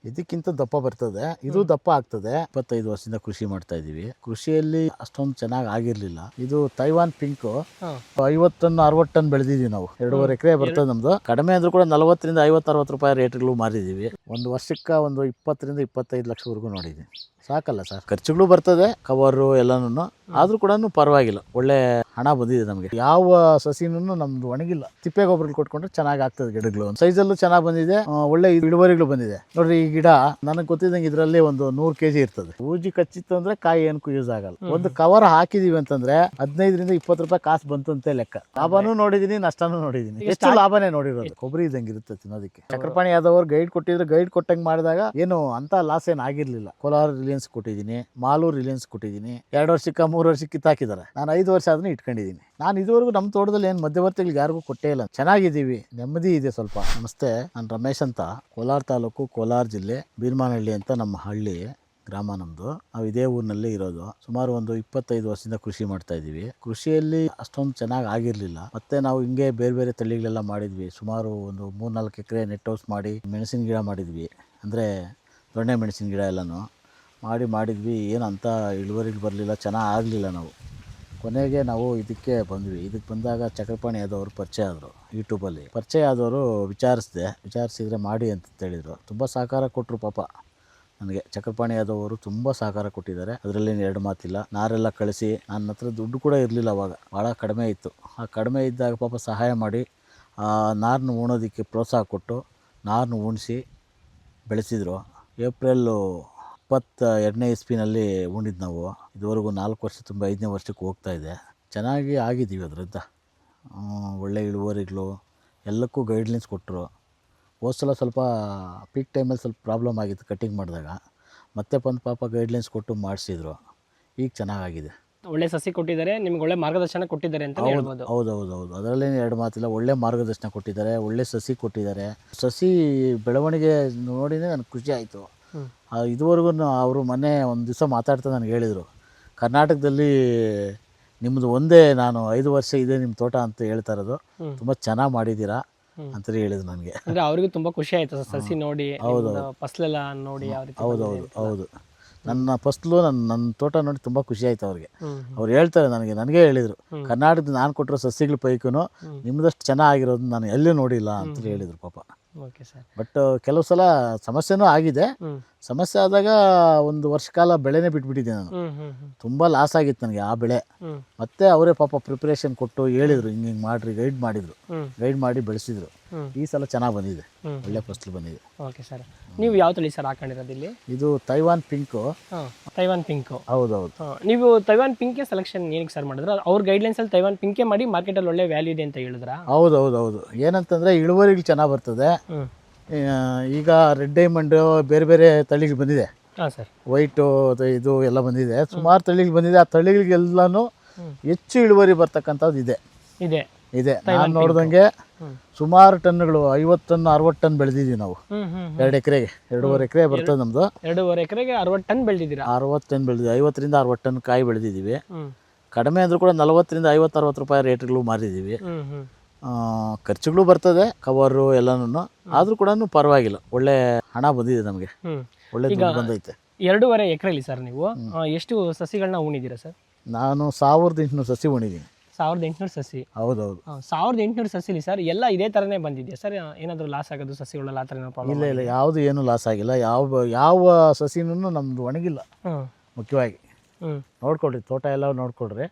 ಇದಕ್ಕಿಂತ ದಪ್ಪ ಬರ್ತದೆ, ಇದು ದಪ್ಪ ಆಗ್ತದೆ. 25 ವರ್ಷದಿಂದ ಕೃಷಿ ಮಾಡ್ತಾ ಇದೀವಿ. ಕೃಷಿಯಲ್ಲಿ ಅಷ್ಟೊಂದು ಚೆನ್ನಾಗಿ ಆಗಿರ್ಲಿಲ್ಲ. ಇದು ತೈವಾನ್ ಪಿಂಕ್ 50 ಟನ್ 60 ಟನ್ ಬೆಳೆದಿದ್ದೀವಿ ನಾವು. 2.5 ಎಕರೆ ಬರ್ತದೆ ನಮ್ದು. ಕಡಿಮೆ ಅಂದ್ರೂ ಕೂಡ 40 ರಿಂದ 50-60 ರೂಪಾಯಿ ರೇಟ್ಗಳು ಮಾರಿದೀವಿ. ಒಂದು ವರ್ಷಕ್ಕೆ ಒಂದು 20 ರಿಂದ 25 ಲಕ್ಷವರೆಗೂ ನೋಡಿದ್ದೀನಿ. ಸಾಕಲ್ಲ ಸರ್, ಖರ್ಚುಗಳು ಬರ್ತದೆ, ಕವರು ಎಲ್ಲಾನು. ಆದ್ರೂ ಕೂಡ ಪರವಾಗಿಲ್ಲ, ಒಳ್ಳೆ ಹಣ ಬಂದಿದೆ ನಮಗೆ. ಯಾವ ಸಸಿನೂ ನಮ್ದು ಒಣಗಿಲ್ಲ. ತಿಪ್ಪೆ ಗೊಬ್ಬರ ಕೊಟ್ಕೊಂಡ್ರೆ ಚೆನ್ನಾಗಿ ಆಗ್ತದೆ ಗಿಡಗಳು. ಸೈಜಲ್ಲೂ ಚೆನ್ನಾಗಿ ಬಂದಿದೆ, ಒಳ್ಳೆ ಇಳುವರಿಗಳು ಬಂದಿದೆ. ನೋಡ್ರಿ, ಈ ಗಿಡ ನನಗೆ ಗೊತ್ತಿದ್ದಂಗೆ ಇದರಲ್ಲಿ ಒಂದು 100 kg ಇರ್ತದೆ. ಬೂಜಿ ಕಚ್ಚಿತ್ತು ಅಂದ್ರೆ ಕಾಯಿ ಏನಕ್ಕೂ ಯೂಸ್ ಆಗಲ್ಲ. ಒಂದು ಕವರ್ ಹಾಕಿದೀವಿ ಅಂತಂದ್ರೆ 15 ರಿಂದ 20 ರೂಪಾಯಿ ಕಾಸು ಬಂತು ಅಂತ ಲೆಕ್ಕ. ಲಾಭನೂ ನೋಡಿದೀನಿ, ನಷ್ಟನೂ ನೋಡಿದೀನಿ. ಎಷ್ಟು ಲಾಭನೇ ನೋಡಿರೋದು. ಕೊಬ್ಬರಿ ಇದ್ದಂಗೆ ಇರುತ್ತೆ ತಿನ್ನೋದಕ್ಕೆ. ಚಕ್ರಪಾಣಿ ಯಾದವ್ ಗೈಡ್ ಕೊಟ್ಟಿದ್ರೆ, ಗೈಡ್ ಕೊಟ್ಟಂಗೆ ಮಾಡಿದಾಗ ಏನು ಅಂತ ಲಾಸ್ ಏನು ಆಗಿರ್ಲಿಲ್ಲ. ಕೋಲಾರ ರಿಲಯನ್ಸ್ ಕೊಟ್ಟಿದ್ದೀನಿ, ಮಾಲೂರು ರಿಲಯನ್ಸ್ ಕೊಟ್ಟಿದ್ದೀನಿ. 2 ವರ್ಷಕ್ಕೆ 3 ವರ್ಷಕ್ಕೆ ಕಿತ್ತಾಕಿದ್ದಾರೆ. ನಾನು 5 ವರ್ಷ ಆದ್ರೂ ಇಟ್ಕೊಂಡಿದ್ದೀನಿ. ನಾನು ಇದುವರೆಗೂ ನಮ್ಮ ತೋಟದಲ್ಲಿ ಏನು ಮಧ್ಯವರ್ತಿಗಳಿಗೆ ಯಾರಿಗೂ ಕೊಟ್ಟೇ ಇಲ್ಲ. ಚೆನ್ನಾಗಿದ್ದೀವಿ, ನೆಮ್ಮದಿ ಇದೆ ಸ್ವಲ್ಪ. ನಮಸ್ತೆ, ನಾನು ರಮೇಶ್ ಅಂತ, ಕೋಲಾರ ತಾಲೂಕು, ಕೋಲಾರ ಜಿಲ್ಲೆ, ಬೀರ್ಮಾನಹಳ್ಳಿ ಅಂತ ನಮ್ಮ ಹಳ್ಳಿ ಗ್ರಾಮ ನಮ್ಮದು. ನಾವು ಇದೇ ಊರಿನಲ್ಲಿ ಇರೋದು. ಸುಮಾರು ಒಂದು 25 ವರ್ಷದಿಂದ ಕೃಷಿ ಮಾಡ್ತಾ ಇದ್ದೀವಿ. ಕೃಷಿಯಲ್ಲಿ ಅಷ್ಟೊಂದು ಚೆನ್ನಾಗಿ ಆಗಿರಲಿಲ್ಲ. ಮತ್ತೆ ನಾವು ಹಿಂಗೆ ಬೇರೆ ಬೇರೆ ತಳಿಗಳೆಲ್ಲ ಮಾಡಿದ್ವಿ. ಸುಮಾರು ಒಂದು 3-4 ಎಕರೆ ನೆಟ್ ಹೌಸ್ ಮಾಡಿ ಮೆಣಸಿನ ಗಿಡ ಮಾಡಿದ್ವಿ. ಅಂದರೆ ದೊಣ್ಣೆ ಮೆಣಸಿನ ಗಿಡ ಎಲ್ಲನೂ ಮಾಡಿದ್ವಿ. ಏನಂತ ಇಳುವರಿಗೆ ಬರಲಿಲ್ಲ, ಚೆನ್ನಾಗಿ ಆಗಲಿಲ್ಲ. ನಾವು ಕೊನೆಗೆ ನಾವು ಇದಕ್ಕೆ ಬಂದ್ವಿ. ಇದಕ್ಕೆ ಬಂದಾಗ ಚಕ್ರಪಾಣಿ ಆದವರು ಪರಿಚಯ ಆದರು. ಯೂಟ್ಯೂಬಲ್ಲಿ ಪರಿಚಯ ಆದವರು ವಿಚಾರಿಸಿದರೆ ಮಾಡಿ ಅಂತ ಹೇಳಿದರು. ತುಂಬ ಸಹಕಾರ ಕೊಟ್ಟರು ಪಾಪ ನನಗೆ. ಚಕ್ರಪಾಣಿ ಆದವರು ತುಂಬ ಸಹಕಾರ ಕೊಟ್ಟಿದ್ದಾರೆ, ಅದರಲ್ಲೇನು 2 ಮಾತಿಲ್ಲ. ನಾರೆಲ್ಲ ಕಳಿಸಿ, ನನ್ನ ಹತ್ರ ದುಡ್ಡು ಕೂಡ ಇರಲಿಲ್ಲ ಅವಾಗ, ಭಾಳ ಕಡಿಮೆ ಇತ್ತು. ಆ ಕಡಿಮೆ ಇದ್ದಾಗ ಪಾಪ ಸಹಾಯ ಮಾಡಿ ನಾರನ್ನು ಉಣೋದಕ್ಕೆ ಪ್ರೋತ್ಸಾಹ ಕೊಟ್ಟು ನಾರನ್ನು ಉಣಿಸಿ ಬೆಳೆಸಿದರು. ಏಪ್ರಿಲ್ 22ನೇ ಇಸ್ವಿನಲ್ಲಿ ಉಂಡಿದ್ದು ನಾವು. ಇದುವರೆಗೂ 4 ವರ್ಷ ತುಂಬ 5ನೇ ವರ್ಷಕ್ಕೆ ಹೋಗ್ತಾ ಇದೆ. ಚೆನ್ನಾಗಿ ಆಗಿದ್ದೀವಿ ಅದರಿಂದ. ಒಳ್ಳೆ ಇಳುವರಿಗಳು, ಎಲ್ಲಕ್ಕೂ ಗೈಡ್ಲೈನ್ಸ್ ಕೊಟ್ಟರು. ಹೋದ ಸಲ ಸ್ವಲ್ಪ ಪೀಕ್ ಟೈಮಲ್ಲಿ ಸ್ವಲ್ಪ ಪ್ರಾಬ್ಲಮ್ ಆಗಿತ್ತು ಕಟ್ಟಿಂಗ್ ಮಾಡಿದಾಗ. ಮತ್ತೆ ಬಂದು ಪಾಪ ಗೈಡ್ಲೈನ್ಸ್ ಕೊಟ್ಟು ಮಾಡಿಸಿದ್ರು. ಈಗ ಚೆನ್ನಾಗಾಗಿದೆ. ಒಳ್ಳೆ ಸಸಿ ಕೊಟ್ಟಿದ್ದಾರೆ, ನಿಮ್ಗೆ ಒಳ್ಳೆ ಮಾರ್ಗದರ್ಶನ ಕೊಟ್ಟಿದ್ದಾರೆ ಅಂತ ಹೇಳ್ಬೋದು. ಹೌದು, ಅದರಲ್ಲೇನು 2 ಮಾತಿಲ್ಲ. ಒಳ್ಳೆ ಮಾರ್ಗದರ್ಶನ ಕೊಟ್ಟಿದ್ದಾರೆ, ಒಳ್ಳೆ ಸಸಿ ಕೊಟ್ಟಿದ್ದಾರೆ. ಸಸಿ ಬೆಳವಣಿಗೆ ನೋಡಿನೇ ನನಗೆ ಖುಷಿ ಆಯಿತು. ಇದುವರೆಗೂ ಅವರು ಮೊನ್ನೆ ಒಂದು ದಿವಸ ಮಾತಾಡ್ತಾ ನನಗೆ ಹೇಳಿದರು, ಕರ್ನಾಟಕದಲ್ಲಿ ನಿಮ್ಮದು ಒಂದೇ, ನಾನು 5 ವರ್ಷ ಇದೆ ನಿಮ್ಮ ತೋಟ ಅಂತ ಹೇಳ್ತಾ ಇರೋದು, ತುಂಬ ಚೆನ್ನಾಗಿ ಮಾಡಿದ್ದೀರಾ ಅಂತೇಳಿ ಹೇಳಿದ್ರು ನನಗೆ. ಅಂದರೆ ಅವ್ರಿಗೂ ತುಂಬ ಖುಷಿ ಆಯಿತು ಸಸಿ ನೋಡಿ, ಫಸಲೆಲ್ಲ ನೋಡಿ. ಹೌದು, ನನ್ನ ಫಸಲು ನನ್ನ ತೋಟ ನೋಡಿ ತುಂಬ ಖುಷಿ ಆಯ್ತು ಅವ್ರಿಗೆ. ಅವ್ರು ಹೇಳ್ತಾರೆ ನನಗೆ ಹೇಳಿದರು, ಕರ್ನಾಟಕದ ನಾನು ಕೊಟ್ಟಿರೋ ಸಸಿಗಳ ಪೈಕೂ ನಿಮ್ಮದಷ್ಟು ಚೆನ್ನಾಗಿರೋದು ನಾನು ಎಲ್ಲೂ ನೋಡಿಲ್ಲ ಅಂತ ಹೇಳಿದರು ಪಾಪ. Okay sir. ಬಟ್ ಕೆಲವು ಸಲ ಸಮಸ್ಯೆನೂ ಆಗಿದೆ. ಸಮಸ್ಯೆ ಆದಾಗ 1 ವರ್ಷ ಕಾಲ ಬೆಳೆನೇ ಬಿಟ್ಬಿಟ್ಟಿದ್ದೆ ನಾನು. ತುಂಬ ಲಾಸ್ ಆಗಿತ್ತು ನನಗೆ ಆ ಬೆಳೆ. ಮತ್ತೆ ಅವರೇ ಪಾಪ ಪ್ರಿಪ್ರೇಷನ್ ಕೊಟ್ಟು ಹೇಳಿದರು, ಹಿಂಗೆ ಮಾಡ್ರಿ, ಗೈಡ್ ಮಾಡಿ ಬೆಳೆಸಿದ್ರು. ಈ ಸಲ ಚೆನ್ನಾಗಿ ಬಂದಿದೆ, ಒಳ್ಳೆ ಫಸಲು ಬಂದಿದೆ. Okay sir. ನೀವು ಯಾವ ತಳಿ ಸರ್ ಹಾಕೊಂಡಿರೋದು ಇಲ್ಲಿ? ಇದು ತೈವಾನ್ ಪಿಂಕ್. ತೈವಾನ್ ಪಿಂಕ್, ಹೌದು. ನೀವು ತೈವಾನ್ ಪಿಂಕೆ ಸೆಲೆಕ್ಷನ್ ಏನಕ್ಕೆ ಸರ್ ಮಾಡಿದ್ರು? ಅವ್ರ ಗೈಡ್ಲೈನ್ಸ್ ಅಲ್ಲಿ ತೈವಾನ್ ಪಿಂಕೆ ಮಾಡಿ ಮಾರ್ಕೆಟಲ್ಲಿ ಒಳ್ಳೆ ವ್ಯಾಲ್ಯೂ ಇದೆ ಅಂತ ಹೇಳಿದ್ರ? ಹೌದು. ಏನಂತಂದ್ರೆ ಇಳುವರಿಗಳು ಚೆನ್ನಾಗಿ ಬರ್ತದೆ. ಈಗ ರೆಡ್ ಡೈಮಂಡ್ ಬೇರೆ ಬೇರೆ ತಳಿಗಳು ಬಂದಿದೆ. ವೈಟು ಇದು ಎಲ್ಲ ಬಂದಿದೆ, ಸುಮಾರು ತಳಿಗಳು ಬಂದಿದೆ. ಆ ತಳಿಗಳಿಗೆಲ್ಲಾನು ಹೆಚ್ಚು ಇಳುವರಿ ಬರ್ತಕ್ಕಂಥದ್ದು ಇದೆ. ನಾನು ನೋಡ್ದಂಗೆ ಸುಮಾರು ಟನ್ಗಳು 50 ಟನ್ 60 ಟನ್ ಬೆಳೆದಿದ್ದೀವಿ ನಾವು. 2 ಎಕರೆಗೆ 2.5 ಎಕರೆ ಬರ್ತದೆ ನಮ್ದು. 2.5 ಎಕರೆಗೆ 60 ಟನ್ ಬೆಳೆದಿದ್ದೀರಾ? 60 ಟನ್ ಬೆಳೆದಿದ್ದೀವಿ. 50 ರಿಂದ 60 ಟನ್ ಕಾಯಿ ಬೆಳೆದಿದ್ದೀವಿ. ಕಡಿಮೆ ಅಂದ್ರೂ ಕೂಡ 40 ರಿಂದ 50-60 ರೂಪಾಯಿ ರೇಟ್ಗಳು ಮಾರಿದ್ದೀವಿ. ಖರ್ಚುಗಳು ಬರ್ತದೆ, ಕವರು ಎಲ್ಲಾನು. ಆದ್ರೂ ಕೂಡ ಪರವಾಗಿಲ್ಲ, ಒಳ್ಳೆ ಹಣ ಬಂದಿದೆ ನಮಗೆ, ಒಳ್ಳೆ ದುಡ್ಡು ಬಂದೈತೆ. 2.5 ಎಕರೆಲಿ ಸರ್ ನೀವು ಎಷ್ಟು ಸಸಿಗಳನ್ನ ಉಣಿದ್ದೀರಾ ಸರ್? ನಾನು 1800 ಸಸಿ ಉಣಿದ್ದೀನಿ. 1800 ಸಸಿ? ಹೌದು. 1800 ಸಸಿಲಿ ಸರ್ ಎಲ್ಲ ಇದೇ ಥರನೇ ಬಂದಿದೆಯಾ ಸರ್? ಏನಾದರೂ ಲಾಸ್ ಆಗೋದು ಸಸಿಗಳೆಲ್ಲ ಆ ಥರ ಏನೋ ಪ್ರಾಬ್ಲಮ್? ಇಲ್ಲ, ಯಾವುದು ಏನು ಲಾಸ್ ಆಗಿಲ್ಲ. ಯಾವ ಸಸಿನೂ ನಮ್ದು ಒಣಗಿಲ್ಲ. ಮುಖ್ಯವಾಗಿ ನೋಡ್ಕೊಳ್ರಿ, ತೋಟ ಎಲ್ಲ ನೋಡ್ಕೊಳ್ರಿ.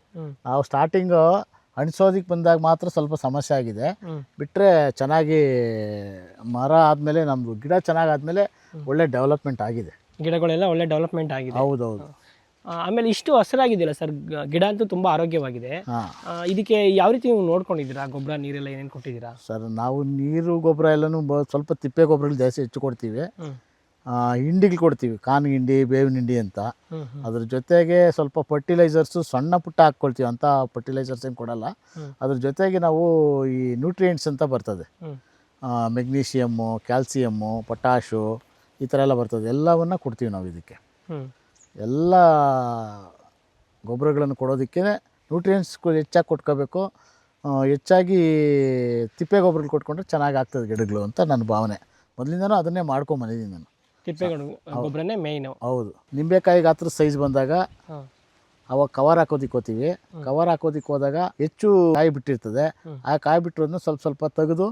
ನಾವು ಸ್ಟಾರ್ಟಿಂಗು ಅಣಿಸೋದಕ್ಕೆ ಬಂದಾಗ ಮಾತ್ರ ಸ್ವಲ್ಪ ಸಮಸ್ಯೆ ಆಗಿದೆ. ಬಿಟ್ಟರೆ ಚೆನ್ನಾಗಿ ಮರ ಆದಮೇಲೆ, ನಮ್ಮದು ಗಿಡ ಚೆನ್ನಾಗಾದ್ಮೇಲೆ ಒಳ್ಳೆ ಡೆವಲಪ್ಮೆಂಟ್ ಆಗಿದೆ. ಗಿಡಗಳೆಲ್ಲ ಒಳ್ಳೆ ಡೆವಲಪ್ಮೆಂಟ್ ಆಗಿದೆ. ಹೌದು. ಆಮೇಲೆ ಇಷ್ಟು ಹಸಿರಾಗಿದೆಯಲ್ಲ ಸರ್, ಗಿಡ ಅಂತೂ ತುಂಬ ಆರೋಗ್ಯವಾಗಿದೆ. ಇದಕ್ಕೆ ಯಾವ ರೀತಿ ನೀವು ನೋಡ್ಕೊಂಡಿದ್ದೀರಾ? ಗೊಬ್ಬರ ನೀರೆಲ್ಲ ಏನೇನು ಕೊಟ್ಟಿದ್ದೀರಾ ಸರ್? ನಾವು ನೀರು ಗೊಬ್ಬರ ಎಲ್ಲನೂ ಸ್ವಲ್ಪ ತಿಪ್ಪೆ ಗೊಬ್ಬರಗಳು ಜಾಸ್ತಿ ಹೆಚ್ಚು ಕೊಡ್ತೀವಿ. ಹಿಂಡಿಗಳು ಕೊಡ್ತೀವಿ, ಕಾನ್ ಹಿಂಡಿ, ಬೇವಿನ ಹಿಂಡಿ ಅಂತ. ಅದ್ರ ಜೊತೆಗೆ ಸ್ವಲ್ಪ ಫರ್ಟಿಲೈಸರ್ಸು ಸಣ್ಣ ಪುಟ್ಟ ಹಾಕ್ಕೊಳ್ತೀವಿ, ಅಂತ ಫರ್ಟಿಲೈಸರ್ಸ್ ಏನು ಕೊಡಲ್ಲ. ಅದ್ರ ಜೊತೆಗೆ ನಾವು ಈ ನ್ಯೂಟ್ರಿಯೆಂಟ್ಸ್ ಅಂತ ಬರ್ತದೆ, ಮೆಗ್ನೀಷಿಯಮ್ಮು, ಕ್ಯಾಲ್ಸಿಯಮ್ಮು, ಪೊಟ್ಯಾಶು, ಈ ಥರ ಎಲ್ಲ ಬರ್ತದೆ. ಎಲ್ಲವನ್ನು ಕೊಡ್ತೀವಿ ನಾವು ಇದಕ್ಕೆ. ಎಲ್ಲ ಗೊಬ್ಬರಗಳನ್ನು ಕೊಡೋದಕ್ಕೆ ನ್ಯೂಟ್ರಿಯೆಂಟ್ಸ್ ಹೆಚ್ಚಾಗಿ ಕೊಟ್ಕೋಬೇಕು. ಹೆಚ್ಚಾಗಿ ತಿಪ್ಪೆ ಗೊಬ್ಬರ ಕೊಟ್ಕೊಂಡ್ರೆ ಚೆನ್ನಾಗಿ ಆಗ್ತದೆ ಗಿಡಗಳು ಅಂತ ನನ್ನ ಭಾವನೆ. ಮೊದಲಿಂದನೂ ಅದನ್ನೇ ಮಾಡ್ಕೊಂಬಂದಿದ್ದೀನಿ ನಾನು. ಗೊಬ್ಬರನೇ ಮೇಯ್ನು. ಹೌದು. ನಿಂಬೆಕಾಯಿ ಗಾತ್ರ ಸೈಜ್ ಬಂದಾಗ ಹಾಂ ಅವಾಗ ಕವರ್ ಹಾಕೋದಿಕ್ಕೆ ಹೋಗ್ತೀವಿ. ಕವರ್ ಹಾಕೋದಿಕ್ಕೆ ಹೋದಾಗ ಹೆಚ್ಚು ಕಾಯಿ ಬಿಟ್ಟಿರ್ತದೆ. ಆ ಕಾಯಿ ಬಿಟ್ಟಿರೋದನ್ನ ಸ್ವಲ್ಪ ಸ್ವಲ್ಪ ತೆಗೆದು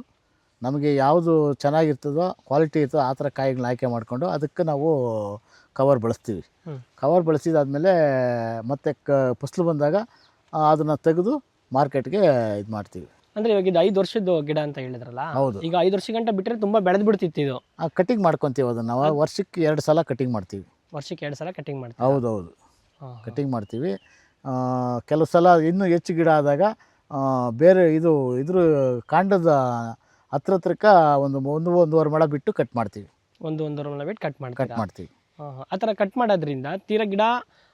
ನಮಗೆ ಯಾವುದು ಚೆನ್ನಾಗಿರ್ತದೋ ಕ್ವಾಲಿಟಿ ಇರ್ತದೋ ಆ ಥರ ಕಾಯಿಗಳನ್ನ ಆಯ್ಕೆ ಮಾಡಿಕೊಂಡು ಅದಕ್ಕೆ ನಾವು ಕವರ್ ಬಳಸ್ತೀವಿ. ಕವರ್ ಬಳಸಿದಾದ್ಮೇಲೆ ಮತ್ತೆ ಫಸಲು ಬಂದಾಗ ಅದನ್ನು ತೆಗೆದು ಮಾರ್ಕೆಟ್ಗೆ ಇದು ಮಾಡ್ತೀವಿ. ಅಂದ್ರೆ ಇವಾಗ ಇದು 5 ವರ್ಷದ ಗಿಡ ಅಂತ ಹೇಳಿದ್ರಲ್ಲ, ಹೌದು. ಈಗ 5 ವರ್ಷ ಗಂಟ ಬಿಟ್ಟರೆ ತುಂಬಾ ಬೆಳೆದು ಬಿಡ್ತಿತ್ತು ಇದು. ಕಟಿಂಗ್ ಮಾಡ್ಕೊತೀವಿ ಅದನ್ನು ನಾವು ವರ್ಷಕ್ಕೆ 2 ಸಲ ಕಟಿಂಗ್ ಮಾಡ್ತೀವಿ. ವರ್ಷಕ್ಕೆ 2 ಸಲ ಕಟಿಂಗ್ ಮಾಡ್ತೀವಿ. ಹೌದೌದು, ಕಟಿಂಗ್ ಮಾಡ್ತೀವಿ. ಕೆಲವು ಸಲ ಇನ್ನೂ ಹೆಚ್ಚು ಗಿಡ ಆದಾಗ ಬೇರೆ ಇದ್ರ ಕಾಂಡದ ಹತ್ರಕ್ಕ ಒಂದೂವರೆ ಮೊಳ ಬಿಟ್ಟು ಕಟ್ ಮಾಡ್ತೀವಿ. ಒಂದೂವರೆ ಮೊಳ ಬಿಟ್ಟು ಕಟ್ ಮಾಡ್ತೀವಿ. ಆ ಥರ ಕಟ್ ಮಾಡೋದ್ರಿಂದ ತೀರಾ ಗಿಡ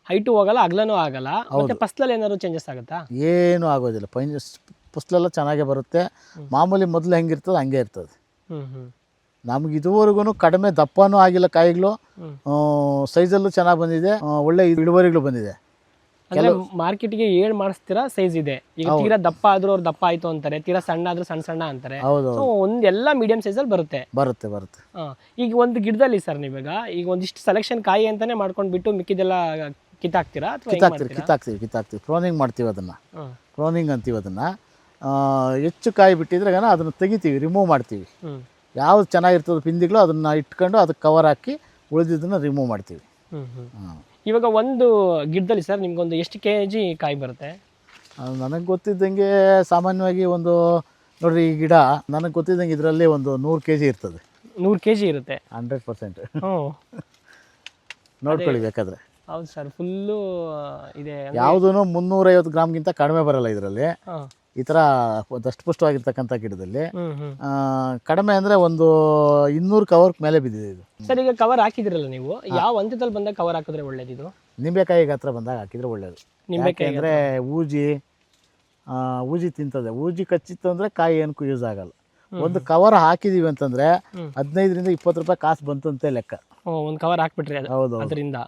ಹೈಟು ಹೋಗಲ್ಲ, ಅಗಲನೂ ಆಗಲ್ಲ. ಮತ್ತೆ ಫಸ್ಲಲ್ಲಿ ಏನಾದ್ರು ಚೇಂಜಸ್ ಆಗುತ್ತಾ? ಏನೂ ಆಗೋದಿಲ್ಲ. ಫಸ್ಲೆಲ್ಲ ಚೆನ್ನಾಗೇ ಬರುತ್ತೆ. ಮಾಮೂಲಿ ಮೊದಲು ಹೆಂಗಿರ್ತದೆ ಹಂಗೆ ಇರ್ತದೆ. ನಮ್ಗೆ ಇದುವರೆಗೂ ಕಡಿಮೆ ದಪ್ಪನೂ ಆಗಿಲ್ಲ ಕಾಯಿಗಳು, ಸೈಜಲ್ಲೂ ಚೆನ್ನಾಗಿ ಬಂದಿದೆ, ಒಳ್ಳೆ ಇಳುವರಿಗಳು ಬಂದಿದೆ. ಅಂದ್ರೆ ಮಾರ್ಕೆಟ್ಗೆ ಏಳ್ ಮಾಡಿಸ್ತೀರಾ ಸೈಜ್ ಇದೆ. ಈಗ ತೀರಾ ದಪ್ಪ ಆದ್ರೂ ಅವ್ರು ದಪ್ಪ ಆಯ್ತು ಅಂತಾರೆ, ತೀರಾ ಸಣ್ಣ ಆದ್ರೂ ಸಣ್ಣ ಸಣ್ಣ ಅಂತಾರೆ. ಹೌದು, ಎಲ್ಲ ಮೀಡಿಯಂ ಸೈಜ್ ಅಲ್ಲಿ ಬರುತ್ತೆ. ಈಗ ಒಂದು ಗಿಡದಲ್ಲಿ ಸರ್ ನೀವಾಗ ಈಗ ಒಂದಿಷ್ಟು ಸೆಲೆಕ್ಷನ್ ಕಾಯಿ ಅಂತಾನೆ ಮಾಡ್ಕೊಂಡ್ಬಿಟ್ಟು ಮಿಕ್ಕಿದೆಲ್ಲ ಕಿತ್ತಾಕ್ತೀರಾ? ಕಿತ್ತಾಕ್ತೀವಿ. ಕ್ರೋನಿಂಗ್ ಮಾಡ್ತೀವಿ. ಅದನ್ನ ಕ್ರೋನಿಂಗ್ ಅಂತೀವಿ. ಅದನ್ನ ಹೆಚ್ಚು ಕಾಯಿ ಬಿಟ್ಟಿದ್ರೆ ಅದನ್ನ ತೆಗಿತೀವಿ, ರಿಮೂವ್ ಮಾಡ್ತೀವಿ. ಯಾವ್ದು ಚೆನ್ನಾಗಿರ್ತದೆ ಪಿಂದಿಗಳು ಅದನ್ನ ಇಟ್ಕೊಂಡು ಅದಕ್ಕೆ ಕವರ್ ಹಾಕಿ ಉಳಿದಿದ್ದನ್ನ ರಿಮೂವ್ ಮಾಡ್ತೀವಿ. ಇವಾಗ ಒಂದು ಗಿಡದಲ್ಲಿ ಸರ್ ನಿಮ್ಗೊಂದು ಎಷ್ಟು kg ಕಾಯಿ ಬರುತ್ತೆ? ನನಗೆ ಗೊತ್ತಿದ್ದಂಗೆ ಸಾಮಾನ್ಯವಾಗಿ ಒಂದು ನೋಡ್ರಿ, ಈ ಗಿಡ ನನಗೆ ಗೊತ್ತಿದ್ದಂಗೆ ಇದರಲ್ಲಿ ಒಂದು 100 kg ಇರ್ತದೆ. 100 kg ಇರುತ್ತೆ? 100%. ನೋಡ್ಕೊಳ್ಳಿ ಬೇಕಾದ್ರೆ. ಹೌದು ಸರ್, ಫುಲ್ಲು ಇದೆ. ಯಾವುದೂ 350 ಗ್ರಾಮ್ಗಿಂತ ಕಡಿಮೆ ಬರಲ್ಲ ಇದರಲ್ಲಿ. ಈ ಥರ ದಷ್ಟಪುಷ್ಟವಾಗಿರ್ತಕ್ಕಂಥ ಗಿಡದಲ್ಲಿ ಕಡಿಮೆ ಅಂದರೆ ಒಂದು 200 ಕವರ್ ಮೇಲೆ ಬಿದ್ದಿದೆ ಇದು. ಸರ್ ಈಗ ಕವರ್ ಹಾಕಿದ್ರಲ್ಲ ನೀವು, ಯಾವ ಹಂತದಲ್ಲಿ ಬಂದಾಗ ಕವರ್ ಹಾಕಿದ್ರೆ ಒಳ್ಳೇದು? ಇದು ನಿಂಬೆಕಾಯಿ ಗಾತ್ರ ಬಂದಾಗ ಹಾಕಿದ್ರೆ ಒಳ್ಳೇದು. ನಿಂಬೆಕಾಯಿ ಅಂದರೆ ಊಜಿ ತಿಂತದೆ. ಊಜಿ ಕಚ್ಚಿತ್ತು ಅಂದರೆ ಕಾಯಿ ಏನಕ್ಕೂ ಯೂಸ್ ಆಗಲ್ಲ. ಒಂದು ಕವರ್ ಹಾಕಿದೀವಿ ಅಂತಂದ್ರೆ 15ರಿಂದ 20 ರೂಪಾಯಿ ಕಾಸು ಬಂತಂತೆ ಲೆಕ್ಕ. ಒಂದು ಕವರ್ ಹಾಕ್ಬಿಟ್ರಿ. ಹೌದು, ಅದರಿಂದ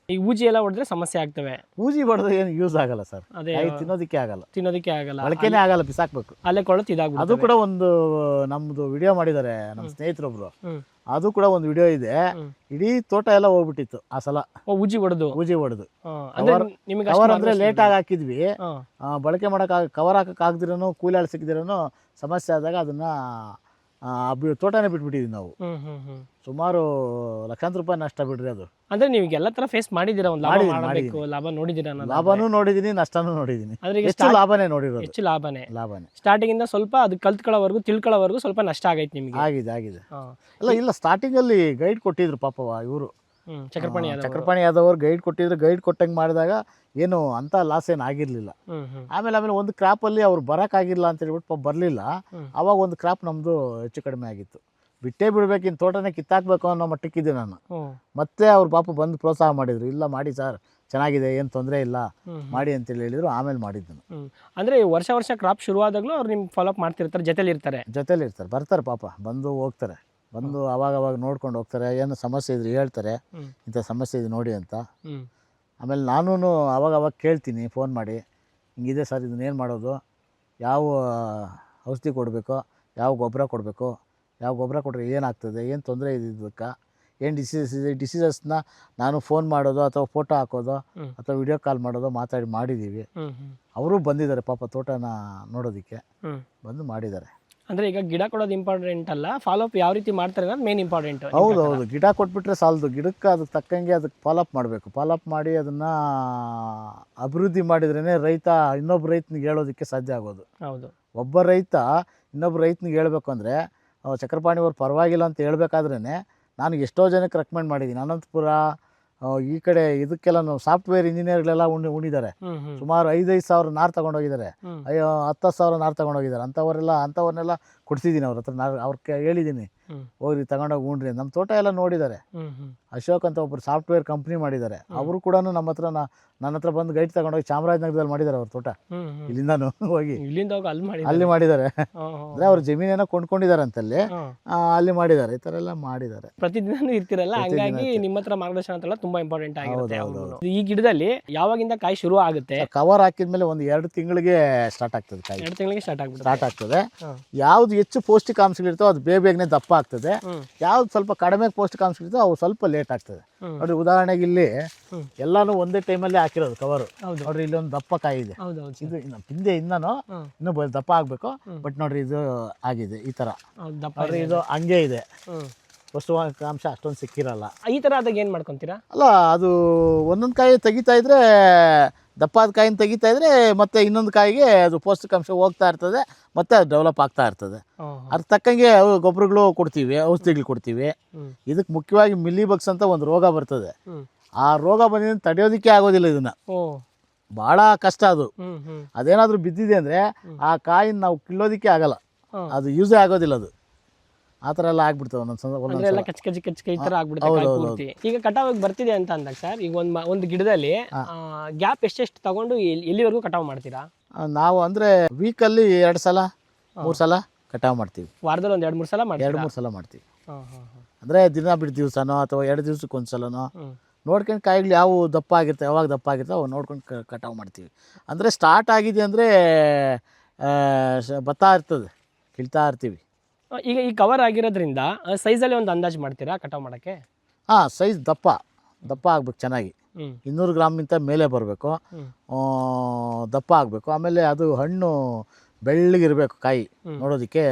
ಈಗ ಊಜಿ ಎಲ್ಲ ಹೊಡೆದ್ರೆ ಸಮಸ್ಯೆ ಆಗ್ತವೆ. ಊಜಿ ಹೊಡೆದ್ರೆ ಏನು ಯೂಸ್ ಆಗಲ್ಲ ಸರ್. ಅದೇ ತಿನ್ನೋದಕ್ಕೆ ಆಗಲ್ಲ, ಬಳಕೆನೇ ಆಗಲ್ಲ, ಬಿಸಾಕ್ಬೇಕು. ಅಲ್ಲೇ ಕೊಳತು ಇದಾಗ್ಬಿಡುತ್ತೆ. ಅದು ಕೂಡ ಒಂದು ನಮ್ದು ವಿಡಿಯೋ ಮಾಡಿದ್ದಾರೆ ನಮ್ಮ ಸ್ನೇಹಿತರೊಬ್ರು. ಅದು ಕೂಡ ಒಂದು ವಿಡಿಯೋ ಇದೆ. ಇಡೀ ತೋಟ ಎಲ್ಲ ಹೋಗ್ಬಿಟ್ಟಿತ್ತು ಆ ಸಲ ಊಜಿ ಹೊಡೆದು. ಕವರ್ ಅಂದ್ರೆ ಲೇಟ್ ಆಗಿ ಹಾಕಿದ್ವಿ, ಬಳಕೆ ಮಾಡಕ್ ಕವರ್ ಹಾಕಕ್ ಆಗದಿರೋನು ಕೂಲಿ ಆಳು ಸಿಕ್ಕಿದಿರೋನು ಸಮಸ್ಯೆ ಆದಾಗ ಅದನ್ನ ತೋಟನೇ ಬಿಟ್ಬಿಟ್ಟಿದ್ವಿ ನಾವು. ಸುಮಾರು ಲಕ್ಷಾಂತರ ರೂಪಾಯಿ ನಷ್ಟ ಬಿಡ್ರಿ ಅದು. ಅಂದ್ರೆ ನೀವು ಎಲ್ಲ ತರ ಫೇಸ್ ಮಾಡಿದೀರಾ? ಒಂದು ಲಾಭ ನೋಡಿದೀರಾ? ಲಾಭನೂ ನೋಡಿದೀನಿ, ನಷ್ಟನೂ ನೋಡಿದೀನಿ. ಹೆಚ್ಚು ಲಾಭನೇ ನೋಡಿರೋದು. ಹೆಚ್ಚು ಲಾಭನೇ. ಸ್ಟಾರ್ಟಿಂಗ್ ಇಂದ ಸ್ವಲ್ಪ ಅದು ಕಲ್ತ್ಕೊಳ್ಳೋವರೆಗೂ ತಿಳ್ಕೊಳ್ಳೋವರೆಗೂ ಸ್ವಲ್ಪ ನಷ್ಟ ಆಗೈತೆ ನಿಮ್ಗೆ? ಆಗಿದೆ. ಇಲ್ಲ ಸ್ಟಾರ್ಟಿಂಗ್ ಅಲ್ಲಿ ಗೈಡ್ ಕೊಟ್ಟಿದ್ರು ಪಾಪ ಇವರು ಚಕ್ರಪಾಣಿ ಯಾದವ್ ಗೈಡ್ ಕೊಟ್ಟಿದ್ರು. ಗೈಡ್ ಕೊಟ್ಟಂಗೆ ಮಾಡಿದಾಗ ಏನು ಅಂತ ಲಾಸ್ ಏನು ಆಗಿರ್ಲಿಲ್ಲ. ಆಮೇಲೆ ಒಂದು ಕ್ರಾಪ್ ಅಲ್ಲಿ ಅವ್ರು ಬರಕ್ಕಾಗಿಲ್ಲ ಅಂತ ಹೇಳ್ಬಿಟ್ಟು ಬರಲಿಲ್ಲ. ಅವಾಗ ಒಂದು ಕ್ರಾಪ್ ನಮ್ದು ಹೆಚ್ಚು ಕಡಿಮೆ ಆಗಿತ್ತು. ಬಿಟ್ಟೇ ಬಿಡ್ಬೇಕಿನ್ ತೋಟನೇ ಕಿತ್ತಾಕ್ಬೇಕು ಅನ್ನೋ ಮಟ್ಟಕ್ಕಿದ್ದೆ ನಾನು. ಮತ್ತೆ ಅವ್ರ ಪಾಪ ಬಂದು ಪ್ರೋತ್ಸಾಹ ಮಾಡಿದ್ರು. ಇಲ್ಲ ಮಾಡಿ ಸರ್, ಚೆನ್ನಾಗಿದೆ, ಏನು ತೊಂದರೆ ಇಲ್ಲ, ಮಾಡಿ ಅಂತೇಳಿ ಹೇಳಿದ್ರು. ಆಮೇಲೆ ಮಾಡಿದ್ದನು. ಅಂದ್ರೆ ವರ್ಷ ಕ್ರಾಪ್ ಶುರುವಾದಾಗಲೂ ಅವ್ರು ನಿಮ್ಗೆ ಫಾಲೋ ಅಪ್ ಮಾಡ್ತಿರ್ತಾರೆ, ಜೊತೆಲಿ ಇರ್ತಾರೆ. ಬರ್ತಾರೆ ಪಾಪ, ಬಂದು ಹೋಗ್ತಾರೆ. ಬಂದು ಅವಾಗ ನೋಡ್ಕೊಂಡು ಹೋಗ್ತಾರೆ. ಏನು ಸಮಸ್ಯೆ ಇದ್ರೆ ಹೇಳ್ತಾರೆ, ಇಂಥ ಸಮಸ್ಯೆ ಇದೆ ನೋಡಿ ಅಂತ. ಆಮೇಲೆ ನಾನು ಅವಾಗ ಕೇಳ್ತೀನಿ ಫೋನ್ ಮಾಡಿ, ಹಿಂಗಿದೆ ಸರ್, ಇದನ್ನೇನು ಮಾಡೋದು, ಯಾವ ಔಷಧಿ ಕೊಡಬೇಕು, ಯಾವ ಗೊಬ್ಬರ ಕೊಡಬೇಕು, ಯಾವ ಗೊಬ್ಬರ ಕೊಟ್ಟರೆ ಏನಾಗ್ತದೆ, ಏನು ತೊಂದರೆ ಇದೆ, ಇದಕ್ಕೆ ಏನು ಡಿಸೀಸಸ್ ಇದೆ, ಡಿಸೀಸಸ್ನ ನಾನು ಫೋನ್ ಮಾಡೋದು ಅಥವಾ ಫೋಟೋ ಹಾಕೋದು ಅಥವಾ ವಿಡಿಯೋ ಕಾಲ್ ಮಾಡೋದು ಮಾಡಿದ್ದೀವಿ. ಅವರು ಬಂದಿದ್ದಾರೆ ಪಾಪ ತೋಟನ ನೋಡೋದಕ್ಕೆ, ಬಂದು ಮಾಡಿದ್ದಾರೆ. ಅಂದರೆ ಈಗ ಗಿಡ ಕೊಡೋದು ಇಂಪಾರ್ಟೆಂಟ್ ಅಲ್ಲ, ಫಾಲೋಅಪ್ ಯಾವ ರೀತಿ ಮಾಡ್ತಾರೆ ಅನ್ನೋದು ಮೇನ್ ಇಂಪಾರ್ಟೆಂಟ್. ಹೌದು, ಗಿಡ ಕೊಟ್ಬಿಟ್ರೆ ಸಾಲದು. ಗಿಡಕ್ಕೆ ಅದಕ್ಕೆ ತಕ್ಕಂಗೆ ಅದಕ್ಕೆ ಫಾಲೋಅಪ್ ಮಾಡಬೇಕು. ಫಾಲೋಅಪ್ ಮಾಡಿ ಅದನ್ನು ಅಭಿವೃದ್ಧಿ ಮಾಡಿದ್ರೇ ರೈತ ಇನ್ನೊಬ್ಬ ರೈತನಿಗೆ ಹೇಳೋದಕ್ಕೆ ಸಾಧ್ಯ ಆಗೋದು. ಹೌದು, ಒಬ್ಬ ರೈತ ಇನ್ನೊಬ್ಬ ರೈತನಿಗೆ ಹೇಳ್ಬೇಕು ಅಂದರೆ ಚಕ್ರಪಾಣಿ ಅವ್ರು ಪರವಾಗಿಲ್ಲ ಅಂತ ಹೇಳ್ಬೇಕಾದ್ರೇ ನಾನು ಎಷ್ಟೋ ಜನಕ್ಕೆ ರೆಕಮೆಂಡ್ ಮಾಡಿದ್ದೀನಿ. ಅನಂತಪುರ ಈ ಕಡೆ ಇದಕ್ಕೆಲ್ಲ ಸಾಫ್ಟ್ವೇರ್ ಇಂಜಿನಿಯರ್ಗಳೆಲ್ಲ ಉಣಿದ್ದಾರೆ. ಸುಮಾರು 5,000 ಸಾವಿರ ನಾರು ತಗೊಂಡೋಗಿದ್ದಾರೆ, 10,000 ನಾರು ತಗೊಂಡೋಗಿದ್ದಾರೆ. ಅಂಥವ್ರನ್ನೆಲ್ಲ ಕೊಡ್ಸಿದ್ದೀನಿ ಅವ್ರ ಹತ್ರ. ಅವ್ರಿಗೆ ಹೇಳಿದ್ದೀನಿ, ಹೋಗ್ರಿ ತಗೊಂಡೋಗಿ ಉಣ್ರಿ. ನಮ್ಮ ತೋಟ ಎಲ್ಲ ನೋಡಿದ್ದಾರೆ. ಅಶೋಕ್ ಅಂತ ಒಬ್ಬರು ಸಾಫ್ಟ್ವೇರ್ ಕಂಪ್ನಿ ಮಾಡಿದ್ದಾರೆ. ಅವರು ಕೂಡ ನನ್ನ ಹತ್ರ ಬಂದು ಗೈಡ್ ತಗೊಂಡೋಗಿ ಚಾಮರಾಜನಗರದಲ್ಲಿ ಮಾಡಿದ್ದಾರೆ ಅವ್ರ ತೋಟ. ಇಲ್ಲಿಂದ ಹೋಗಿ ಅಲ್ಲಿ ಮಾಡಿದ್ದಾರೆ. ಅಂದ್ರೆ ಅವ್ರ ಜಮೀನೇನೋ ಕೊಂಡ್ಕೊಂಡಿದ್ದಾರೆ ಅಂತಲ್ಲಿ, ಅಲ್ಲಿ ಮಾಡಿದ್ದಾರೆ. ಈ ತರ ಎಲ್ಲ ಮಾಡಿದ್ದಾರೆ. ಪ್ರತಿದಿನ ಇರ್ತಿರಲ್ಲ, ಹಂಗಾಗಿ ನಿಮ್ಮ ಹತ್ರ ಮಾರ್ಗದರ್ಶನ ಅಂತ ತುಂಬಾ ಇಂಪಾರ್ಟೆಂಟ್ ಆಗಿರುತ್ತೆ. ಈ ಗಿಡದಲ್ಲಿ ಯಾವಾಗಿಂದ ಕಾಯಿ ಶುರು ಆಗುತ್ತೆ? ಕವರ್ ಹಾಕಿದ್ಮೇಲೆ ಒಂದು 2 ತಿಂಗಳಿಗೆ ಸ್ಟಾರ್ಟ್ ಆಗ್ತದೆ ಕಾಯಿ. 2 ತಿಂಗಳಿಗೆ ಸ್ಟಾರ್ಟ್ ಆಗ್ತದೆ. ಯಾವ್ದು ಹೆಚ್ಚು ಪೌಷ್ಟಿಕಾಂಶಗಳಿರ್ತೋ ಅದು ಬೇಗನೆ ದಪ್ಪ ಆಗ್ತದೆ. ಹ್ಮ್. ಯಾವ್ದು ಸ್ವಲ್ಪ ಕಡಿಮೆ ಪೌಷ್ಟಿಕಾಂಶ ಇರ್ತದೆ ಅವು ಸ್ವಲ್ಪ ಲೇಟ್ ಆಗ್ತದೆ. ಹ್ಮ್. ನೋಡ್ರಿ ಉದಾಹರಣೆಗೆ ಇಲ್ಲಿ ಹ್ಮ್. ಎಲ್ಲಾನು ಒಂದೇ ಟೈಮಲ್ಲಿ ಹಾಕಿರೋದು ಕವರು. ಹೌದು ನೋಡ್ರಿ ಇಲ್ಲಿ ಒಂದು ದಪ್ಪ ಕಾಯಿ ಇದೆ. ಹೌದೌದು ಇದು ಹಿಂದೆ ಇನ್ನೂ ಹ್ಮ್. ಇನ್ನೂ ದಪ್ಪ ಆಗಬೇಕು. ಬಟ್ ನೋಡ್ರಿ ಇದು ಆಗಿದೆ ಈ ಥರ. ಹೌದು ದಪ್ಪ ನೋಡ್ರಿ ಇದು ಹಂಗೆ ಇದೆ, ಹ್ಮ್. ಪೌಷ್ಟಿಕಾಂಶ ಅಷ್ಟೊಂದು ಸಿಕ್ಕಿರಲ್ಲ. ಈ ತರ ಆದಾಗ ಏನ್ ಮಾಡ್ಕೊಂತೀರಾ? ಅಲ್ಲ ಅದು ಒಂದೊಂದು ಕಾಯಿ ತೆಗಿತಾ ಇದ್ರೆ ದಪ್ಪಾದ ಕಾಯಿನ ತೆಗಿತಾ ಇದ್ರೆ ಮತ್ತೆ ಇನ್ನೊಂದು ಕಾಯಿಗೆ ಅದು ಪೌಷ್ಟಿಕಾಂಶ ಹೋಗ್ತಾ ಇರ್ತದೆ, ಮತ್ತೆ ಅದು ಡೆವಲಪ್ ಆಗ್ತಾ ಇರ್ತದೆ. ಅದ್ರ ತಕ್ಕಂಗೆ ಗೊಬ್ಬರಗಳು ಕೊಡ್ತೀವಿ, ಔಷಧಿಗಳು ಕೊಡ್ತೀವಿ. ಹ್ಮ್. ಇದಕ್ಕೆ ಮುಖ್ಯವಾಗಿ ಮಿಲ್ಲಿ ಬಗ್ಸ್ ಅಂತ ಒಂದು ರೋಗ ಬರ್ತದೆ. ಹ್ಮ್. ಆ ರೋಗ ಬಂದಿದ್ದು ತಡೆಯೋದಕ್ಕೆ ಆಗೋದಿಲ್ಲ. ಇದನ್ನು ಓ ಭಾಳ ಕಷ್ಟ ಅದು. ಹ್ಮ್ ಹ್ಮ್ ಅದೇನಾದರೂ ಬಿದ್ದಿದೆ ಅಂದರೆ ಆ ಕಾಯಿನ ನಾವು ಕಿಲ್ಲೋದಕ್ಕೆ ಆಗಲ್ಲ, ಹ್ಮ್. ಅದು ಯೂಸೇ ಆಗೋದಿಲ್ಲ. ಅದು ಆ ಥರ ಎಲ್ಲ ಆಗ್ಬಿಡ್ತವೆ ಅಂದ್ರೆ ಒಂದೊಂದು ಎಲ್ಲ ಕಚ್ ಈ ತರ ಆಗ್ಬಿಡುತ್ತೆ ಕಾಯಿ ಪೂರ್ತಿ. ಈಗ ಕಟಾವಿಗೆ ಬರ್ತಿದೆ ಅಂತ ಅಂದಾಗ ಸರ್, ಈಗ ಒಂದು ಗಿಡದಲ್ಲಿ ಗ್ಯಾಪ್ ಎಷ್ಟೆಷ್ಟು ತಗೊಂಡು ಎಲ್ಲಿವರೆಗೂ ಕಟಾವು ಮಾಡ್ತೀರಾ? ನಾವು ಅಂದರೆ ವೀಕಲ್ಲಿ 2 ಸಲ 3 ಸಲ ಕಟಾವು ಮಾಡ್ತೀವಿ. ವಾರದಲ್ಲಿ ಒಂದು 2-3 ಸಲ ಮಾಡ್ತೀರಾ? 2-3 ಸಲ ಮಾಡ್ತೀವಿ. ಅಂದರೆ ದಿನ ಬಿಟ್ಟು ದಿವಸನೋ ಅಥವಾ 2 ದಿವ್ಸಕ್ಕೆ ಒಂದು ಸಲನೋ ನೋಡ್ಕೊಂಡು ಕಾಯಿಗಳು ಯಾವ ದಪ್ಪ ಆಗಿರ್ತವೆ, ಯಾವಾಗ ದಪ್ಪ ಆಗಿರ್ತವೆ ಅವು ನೋಡ್ಕೊಂಡು ಕಟಾವು ಮಾಡ್ತೀವಿ. ಅಂದರೆ ಸ್ಟಾರ್ಟ್ ಆಗಿದೆ ಅಂದರೆ ಬರ್ತಾ ಇರ್ತದೆ, ಕೀಳ್ತಾ ಇರ್ತೀವಿ. ಈಗ ಈ ಕವರ್ ಆಗಿರೋದ್ರಿಂದ ಸೈಜಲ್ಲಿ ಒಂದು ಅಂದಾಜು ಮಾಡ್ತೀರಾ ಕಟಾವು ಮಾಡೋಕ್ಕೆ? ಹಾಂ, ಸೈಜ್ ದಪ್ಪ ಆಗ್ಬೇಕು ಚೆನ್ನಾಗಿ. ಹ್ಮ್ 200 ಗ್ರಾಮಿಂತ ಮೇಲೆ ಬರಬೇಕು, ಹ್ಮ್ ದಪ್ಪ ಆಗಬೇಕು. ಆಮೇಲೆ ಅದು ಹಣ್ಣು ಬೆಳ್ಳಗಿರಬೇಕು, ಕಾಯಿ ನೋಡೋದಕ್ಕೆ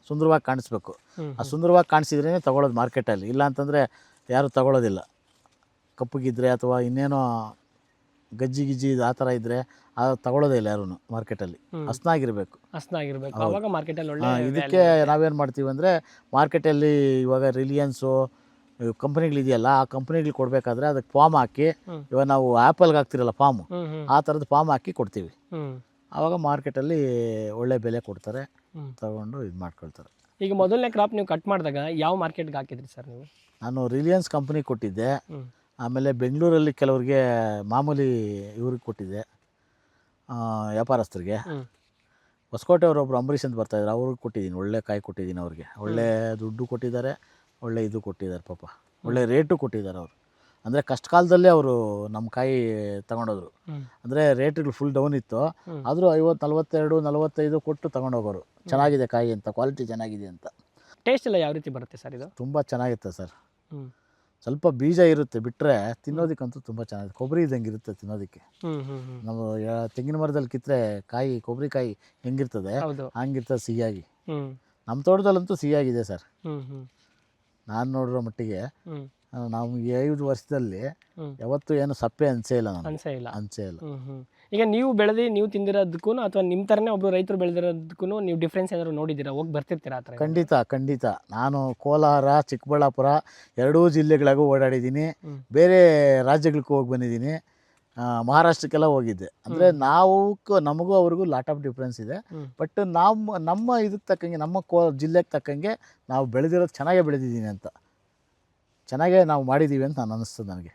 ಸುಂದರವಾಗಿ ಕಾಣಿಸ್ಬೇಕು. ಹ್ಮ್ ಆ ಸುಂದರವಾಗಿ ಕಾಣಿಸಿದ್ರೇ ತಗೊಳ್ಳೋದು ಮಾರ್ಕೆಟಲ್ಲಿ, ಇಲ್ಲ ಅಂತಂದರೆ ಯಾರೂ ತಗೊಳ್ಳೋದಿಲ್ಲ. ಕಪ್ಪಗಿದ್ರೆ ಅಥವಾ ಇನ್ನೇನೋ ಗಜ್ಜಿ ಆ ಥರ ಇದ್ದರೆ ಅದು ತಗೊಳ್ಳೋದೇ ಇಲ್ಲ ಯಾರೂ ಮಾರ್ಕೆಟಲ್ಲಿ. ಹಸ್ನಾಗಿರಬೇಕು. ಅವಾಗ ಮಾರ್ಕೆಟಲ್ಲಿ ಒಳ್ಳೆ ಇದಕ್ಕೆ ನಾವೇನು ಮಾಡ್ತೀವಿ ಅಂದರೆ ಮಾರ್ಕೆಟಲ್ಲಿ ಇವಾಗ ರಿಲಿಯನ್ಸು ಕಂಪ್ನಿಗಳಿದೆಯಲ್ಲ, ಆ ಕಂಪ್ನಿಗಳು ಕೊಡಬೇಕಾದ್ರೆ ಅದಕ್ಕೆ ಫಾರ್ಮ್ ಹಾಕಿ, ಇವಾಗ ನಾವು ಆ್ಯಪಲ್ಗೆ ಹಾಕ್ತಿರಲ್ಲ ಫಾರ್ಮು, ಆ ಥರದ್ದು ಫಾರ್ಮ್ ಹಾಕಿ ಕೊಡ್ತೀವಿ. ಆವಾಗ ಮಾರ್ಕೆಟಲ್ಲಿ ಒಳ್ಳೆ ಬೆಲೆ ಕೊಡ್ತಾರೆ, ತಗೊಂಡು ಇದು ಮಾಡ್ಕೊಳ್ತಾರೆ. ಈಗ ಮೊದಲನೇ ಕ್ರಾಪ್ ನೀವು ಕಟ್ ಮಾಡಿದಾಗ ಯಾವ ಮಾರ್ಕೆಟ್ಗೆ ಹಾಕಿದ್ರಿ ಸರ್ ನೀವು? ನಾನು ರಿಲಿಯನ್ಸ್ ಕಂಪ್ನಿ ಕೊಟ್ಟಿದ್ದೆ. ಆಮೇಲೆ ಬೆಂಗಳೂರಲ್ಲಿ ಕೆಲವ್ರಿಗೆ ಮಾಮೂಲಿ ಇವ್ರಿಗೆ ಕೊಟ್ಟಿದ್ದೆ, ವ್ಯಾಪಾರಸ್ಥರಿಗೆ. ಹೊಸಕೋಟೆಯವರೊಬ್ಬರು ಅಂಬರೀಷ್ ಅಂತ ಬರ್ತಾಯಿದ್ರು, ಅವ್ರಿಗೆ ಕೊಟ್ಟಿದ್ದೀನಿ. ಒಳ್ಳೆ ಕಾಯಿ ಕೊಟ್ಟಿದ್ದೀನಿ ಅವ್ರಿಗೆ, ಒಳ್ಳೆ ದುಡ್ಡು ಕೊಟ್ಟಿದ್ದಾರೆ, ಒಳ್ಳೆ ಇದು ಕೊಟ್ಟಿದ್ದಾರೆ. ಪಾಪ ಒಳ್ಳೆ ರೇಟು ಕೊಟ್ಟಿದ್ದಾರೆ ಅವರು. ಅಂದರೆ ಕಷ್ಟ ಕಾಲದಲ್ಲೇ ಅವರು ನಮ್ಮ ಕಾಯಿ ತಗೊಂಡೋದ್ರು. ಅಂದರೆ ರೇಟ್ಗಳು ಫುಲ್ ಡೌನ್ ಇತ್ತು, ಆದರೂ 50, 42, 45 ಕೊಟ್ಟು ತಗೊಂಡೋಗೋರು. ಚೆನ್ನಾಗಿದೆ ಕಾಯಿ ಅಂತ, ಕ್ವಾಲಿಟಿ ಚೆನ್ನಾಗಿದೆ ಅಂತ. ಟೇಸ್ಟ್ ಎಲ್ಲ ಯಾವ ರೀತಿ ಬರುತ್ತೆ ಸರ್ ಇದು? ತುಂಬ ಚೆನ್ನಾಗಿರುತ್ತೆ ಸರ್. ಸ್ವಲ್ಪ ಬೀಜ ಇರುತ್ತೆ, ಬಿಟ್ಟರೆ ತಿನ್ನೋದಕ್ಕಂತೂ ತುಂಬ ಚೆನ್ನಾಗಿದೆ. ಕೊಬ್ಬರಿ ಇದ್ದಂಗೆ ಇರುತ್ತೆ ತಿನ್ನೋದಕ್ಕೆ. ನಾವು ತೆಂಗಿನ ಮರದಲ್ಲಿ ಕಿತ್ತರೆ ಕಾಯಿ, ಕೊಬ್ಬರಿ ಕಾಯಿ ಹೆಂಗಿರ್ತದೆ ಹಂಗಿರ್ತದೆ ಸಿಹಿಯಾಗಿ. ನಮ್ಮ ತೋಟದಲ್ಲಂತೂ ಸಿಹಿಯಾಗಿದೆ ಸರ್. ನಾನು ನೋಡಿರೋ ಮಟ್ಟಿಗೆ ನಾವು 5 ವರ್ಷದಲ್ಲಿ ಯಾವತ್ತೂ ಏನು ಸಪ್ಪೆ ಅನಿಸೇ ಇಲ್ಲ, ಅನಿಸೇ ಇಲ್ಲ. ಈಗ ನೀವು ಬೆಳೆದು ನೀವು ತಿಂದಿರೋದಕ್ಕೂ ಅಥವಾ ನಿಮ್ಮ ಥರನೇ ಒಬ್ಬರು ರೈತರು ಬೆಳೆದಿರೋದಕ್ಕೂ ನೀವು ಡಿಫ್ರೆನ್ಸ್ ಏನಾದ್ರು ನೋಡಿದ್ದೀರಾ? ಹೋಗಿ ಬರ್ತಿರ್ತೀರಾ ಆ ಥರ? ಖಂಡಿತ. ನಾನು ಕೋಲಾರ, ಚಿಕ್ಕಬಳ್ಳಾಪುರ 2 ಜಿಲ್ಲೆಗಳಿಗೂ ಓಡಾಡಿದ್ದೀನಿ. ಬೇರೆ ರಾಜ್ಯಗಳಿಗೂ ಹೋಗಿ ಬಂದಿದ್ದೀನಿ. ಮಹಾರಾಷ್ಟ್ರಕ್ಕೆಲ್ಲ ಹೋಗಿದ್ದೆ. ಅಂದರೆ ನಮಗೂ ಅವ್ರಿಗೂ ಲಾಟ್ ಆಫ್ ಡಿಫ್ರೆನ್ಸ್ ಇದೆ. ಬಟ್ ನಮ್ಮ ಇದಕ್ಕೆ ತಕ್ಕಂಗೆ, ನಮ್ಮ ಜಿಲ್ಲೆಗೆ ತಕ್ಕಂಗೆ ನಾವು ಬೆಳೆದಿರೋದು ಚೆನ್ನಾಗೇ ಬೆಳೆದಿದ್ದೀನಿ ಅಂತ, ಚೆನ್ನಾಗೇ ನಾವು ಮಾಡಿದ್ದೀವಿ ಅಂತ ನಾನು ಅನ್ನಿಸ್ತದೆ ನನಗೆ.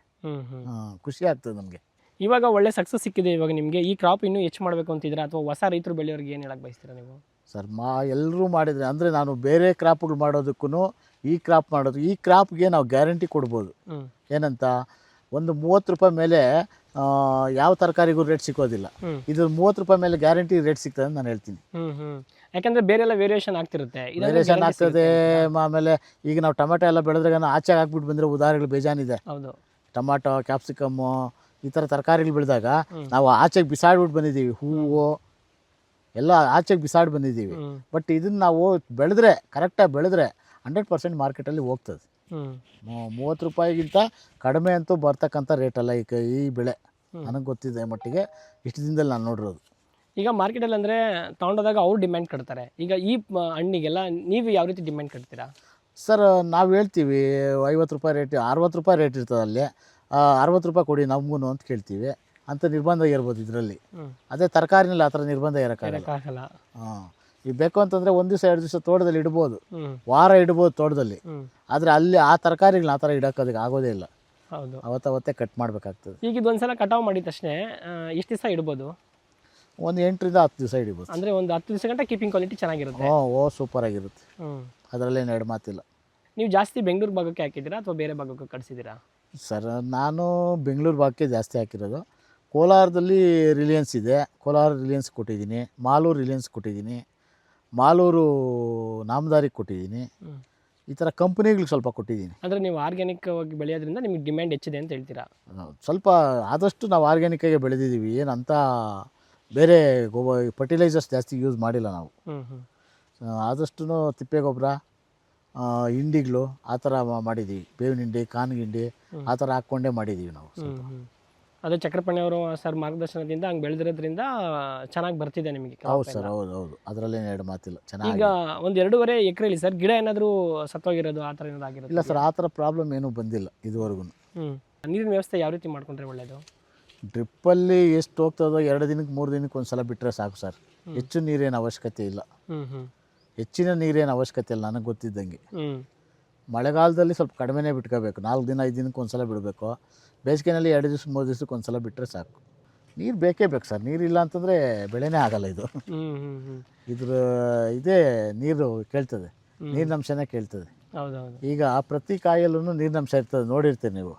ಖುಷಿ ಆಗ್ತದೆ ನಮಗೆ. ಇವಾಗ ಒಳ್ಳೆ ಸಕ್ಸಸ್ ಸಿಕ್ಕಿದೆ. ಇವಾಗ ನಿಮಗೆ ಈ ಕ್ರಾಪ್ ಇನ್ನೂ ಹೆಚ್ಚು ಮಾಡಬೇಕು ಅಂತಿದ್ದೀರಾ ಅಥವಾ ಹೊಸ ರೈತರು ಬೆಳೆಯೋರಿಗೆ ಏನು ಹೇಳಕ್ಕೆ ಬಯಸ್ತೀರಾ ನೀವು? ಸರ್, ಎಲ್ಲರೂ ಮಾಡಿದರೆ ಅಂದರೆ ನಾನು ಬೇರೆ ಕ್ರಾಪ್ಗಳು ಮಾಡೋದಕ್ಕೂ ಈ ಕ್ರಾಪ್ ಮಾಡೋದು, ಈ ಕ್ರಾಪ್ಗೆ ನಾವು ಗ್ಯಾರಂಟಿ ಕೊಡ್ಬೋದು. ಏನಂತ, ಒಂದು 30 ರೂಪಾಯಿ ಮೇಲೆ ಯಾವ ತರಕಾರಿಗೂ ರೇಟ್ ಸಿಗೋದಿಲ್ಲ. ಇದು 30 ರೂಪಾಯಿ ಮೇಲೆ ಗ್ಯಾರಂಟಿ ರೇಟ್ ಸಿಗ್ತದೆ ಅಂತ ನಾನು ಹೇಳ್ತೀನಿ. ಯಾಕಂದರೆ ಬೇರೆ ಎಲ್ಲ ವೇರಿಯೇಷನ್ ಆಗ್ತಿರುತ್ತೆ, ವೇರಿಯೇಷನ್ ಆಗ್ತದೆ. ಆಮೇಲೆ ಈಗ ನಾವು ಟೊಮೆಟೊ ಎಲ್ಲ ಬೆಳೆದ್ರಾಗ ಆಚೆಗೆ ಹಾಕ್ಬಿಟ್ಟು ಬಂದರೆ ಉದಾಹರಣೆಗಳು ಬೇಜಾನಿದೆ. ಹೌದು, ಟೊಮಾಟೊ, ಕ್ಯಾಪ್ಸಿಕಮ್ಮು ಈ ಥರ ತರಕಾರಿಗಳು ಬೆಳೆದಾಗ ನಾವು ಆಚೆಗೆ ಬಿಸಾಡ್ಬಿಟ್ಟು ಬಂದಿದ್ದೀವಿ. ಹೂವು ಎಲ್ಲ ಆಚೆಗೆ ಬಿಸಾಡಿ ಬಂದಿದ್ದೀವಿ. ಬಟ್ ಇದನ್ನು ನಾವು ಬೆಳೆದ್ರೆ, ಕರೆಕ್ಟಾಗಿ ಬೆಳೆದ್ರೆ 100% ಮಾರ್ಕೆಟಲ್ಲಿ ಹೋಗ್ತದೆ. 30 ರೂಪಾಯಿಗಿಂತ ಕಡಿಮೆ ಅಂತೂ ಬರ್ತಕ್ಕಂಥ ರೇಟಲ್ಲ ಈ ಬೆಳೆ. ನನಗೆ ಗೊತ್ತಿದೆ ಮಟ್ಟಿಗೆ, ಇಷ್ಟು ದಿನದಲ್ಲಿ ನಾನು ನೋಡಿರೋದು. ಈಗ ಮಾರ್ಕೆಟಲ್ಲಿ ಅಂದರೆ ತೊಗೊಂಡೋದಾಗ ಅವ್ರು ಡಿಮ್ಯಾಂಡ್ ಕಟ್ತಾರೆ. ಈಗ ಈ ಹಣ್ಣಿಗೆಲ್ಲ ನೀವು ಯಾವ ರೀತಿ ಡಿಮ್ಯಾಂಡ್ ಕಟ್ತೀರಾ? ಸರ್, ನಾವು ಹೇಳ್ತೀವಿ 50 ರೂಪಾಯಿ ರೇಟ್, 60 ರೂಪಾಯಿ ರೇಟ್ ಇರ್ತದೆ ಅಲ್ಲಿ. 60 ರೂಪಾಯಿ ಕೊಡಿ ನಮಗೂ ಅಂತ ಕೇಳ್ತೀವಿ. ಅಂತ ನಿರ್ಬಂಧ ಇರ್ಬೋದು ಇದರಲ್ಲಿ. ಅದೇ ತರಕಾರಿನಲ್ಲಿ ಆ ಥರ ನಿರ್ಬಂಧ ಇರೋಕ್ಕಾಗಲ್ಲ. ಈಗ ಬೇಕು ಅಂತಂದರೆ 1 ದಿವಸ 2 ದಿವಸ ತೋಟದಲ್ಲಿ ಇಡ್ಬೋದು, ವಾರ ಇಡ್ಬೋದು ತೋಟದಲ್ಲಿ. ಆದರೆ ಅಲ್ಲಿ ಆ ತರಕಾರಿಗಳನ್ನ ಆ ಥರ ಇಡೋಕ್ಕೋದಕ್ಕೆ ಆಗೋದೇ ಇಲ್ಲ. ಹೌದು, ಅವತ್ತೇ ಕಟ್ ಮಾಡಬೇಕಾಗ್ತದೆ. ಈಗ ಇದೊಂದ್ಸಲ ಕಟಾವು ಮಾಡಿದ ತಕ್ಷಣ ಎಷ್ಟು ದಿವಸ ಇಡ್ಬೋದು? ಒಂದು 8 ರಿಂದ 10 ದಿವಸ ಇಡ್ಬೋದು. ಅಂದರೆ ಒಂದು 10 ದಿವಸ ಗಂಟ ಕೀಪಿಂಗ್ ಕ್ವಾಲಿಟಿ ಚೆನ್ನಾಗಿರುತ್ತೆ. ಸೂಪರ್ ಆಗಿರುತ್ತೆ. ಅದರಲ್ಲೇನು ಎರಡು ಮಾತಿಲ್ಲ. ನೀವು ಜಾಸ್ತಿ ಬೆಂಗಳೂರು ಭಾಗಕ್ಕೆ ಹಾಕಿದ್ದೀರಾ ಅಥವಾ ಬೇರೆ ಭಾಗಕ್ಕೆ ಕಳಿಸಿದ್ದೀರಾ? ಸರ್, ನಾನು ಬೆಂಗಳೂರು ಭಾಗಕ್ಕೆ ಜಾಸ್ತಿ ಹಾಕಿರೋದು. ಕೋಲಾರದಲ್ಲಿ ರಿಲಿಯನ್ಸ್ ಇದೆ, ಕೋಲಾರ ರಿಲಿಯನ್ಸ್ ಕೊಟ್ಟಿದ್ದೀನಿ. ಮಾಲೂರು ರಿಲಿಯನ್ಸ್ ಕೊಟ್ಟಿದ್ದೀನಿ. ಮಾಲೂರು ನಾಮದಾರಿಗೆ ಕೊಟ್ಟಿದ್ದೀನಿ. ಈ ಥರ ಕಂಪ್ನಿಗಳಿಗೆ ಸ್ವಲ್ಪ ಕೊಟ್ಟಿದ್ದೀನಿ. ಅಂದರೆ ನೀವು ಆರ್ಗ್ಯಾನಿಕ್ ಆಗಿ ಬೆಳೆಯೋದ್ರಿಂದ ನಿಮಗೆ ಡಿಮ್ಯಾಂಡ್ ಹೆಚ್ಚಿದೆ ಅಂತ ಹೇಳ್ತೀರಾ? ಸ್ವಲ್ಪ ಆದಷ್ಟು ನಾವು ಆರ್ಗ್ಯಾನಿಕ್ಕಾಗಿ ಬೆಳೆದಿದ್ದೀವಿ, ಏನಂತ ಬೇರೆ ಫರ್ಟಿಲೈಸರ್ಸ್ ಜಾಸ್ತಿ ಯೂಸ್ ಮಾಡಿಲ್ಲ ನಾವು. ಆದಷ್ಟು ತಿಪ್ಪೆ ಗೊಬ್ಬರ, ಹಿಂಡಿಗಳು ಆ ಥರ ಮಾಡಿದ್ದೀವಿ. ಬೇವಿನ ಹಿಂಡಿ, ಕಾನಿನ ಹಿಂಡಿ ಆ ಥರ ಹಾಕ್ಕೊಂಡೇ ಮಾಡಿದ್ದೀವಿ ನಾವು. ಅದೇ ಚಕ್ರಪಾಣಿ ಅವರು ಸರ್ ಮಾರ್ಗದರ್ಶನದಿಂದ ಹಂಗೆ ಬೆಳೆದಿರೋದ್ರಿಂದ ಚೆನ್ನಾಗಿ ಬರ್ತಿದೆ ನಿಮಗೆ. ಹೌದು ಸರ್, ಹೌದು, ಅದರಲ್ಲೇನು ಎರಡು ಮಾತಿಲ್ಲ, ಚೆನ್ನಾಗಿ. ಈಗ ಒಂದು 2.5 ಎಕರೆಲಿ ಸರ್ ಗಿಡ ಏನಾದರೂ ಸತ್ತೋಗಿರೋದು ಆ ಥರ ಏನಾದ್ರು ಆಗಿರೋದು? ಇಲ್ಲ ಸರ್, ಆ ಥರ ಪ್ರಾಬ್ಲಮ್ ಏನೂ ಬಂದಿಲ್ಲ ಇದುವರೆಗೂ. ನೀರಿನ ವ್ಯವಸ್ಥೆ ಯಾವ ರೀತಿ ಮಾಡ್ಕೊಂಡ್ರೆ ಒಳ್ಳೆಯದು? ಡ್ರಿಪ್ಪಲ್ಲಿ ಎಷ್ಟು ಹೋಗ್ತದೋ 2 ದಿನಕ್ಕೆ 3 ದಿನಕ್ಕೆ ಒಂದು ಸಲ ಬಿಟ್ಟರೆ ಸಾಕು ಸರ್. ಹೆಚ್ಚು ನೀರೇನು ಅವಶ್ಯಕತೆ ಇಲ್ಲ, ಹೆಚ್ಚಿನ ನೀರೇನು ಅವಶ್ಯಕತೆ ಇಲ್ಲ ನನಗೆ ಗೊತ್ತಿದ್ದಂಗೆ. ಮಳೆಗಾಲದಲ್ಲಿ ಸ್ವಲ್ಪ ಕಡಿಮೆನೇ ಬಿಟ್ಕೋಬೇಕು, 4 ದಿನ 5 ದಿನಕ್ಕೆ ಒಂದು ಸಲ ಬಿಡಬೇಕು. ಬೇಸಿಗೆನಲ್ಲಿ 2 ದಿವಸ 3 ದಿವಸಕ್ಕೆ ಒಂದು ಸಲ ಬಿಟ್ಟರೆ ಸಾಕು. ನೀರು ಬೇಕೇ ಬೇಕು ಸರ್, ನೀರಿಲ್ಲ ಅಂತಂದರೆ ಬೆಳೆನೇ ಆಗಲ್ಲ. ಇದೇ ನೀರು ಕೇಳ್ತದೆ, ನೀರಿನಂಶನೇ ಕೇಳ್ತದೆ. ಈಗ ಪ್ರತಿ ಕಾಯಲ್ಲೂ ನೀರಿನಂಶ ಇರ್ತದೆ, ನೋಡಿರ್ತೀರಿ ನೀವು.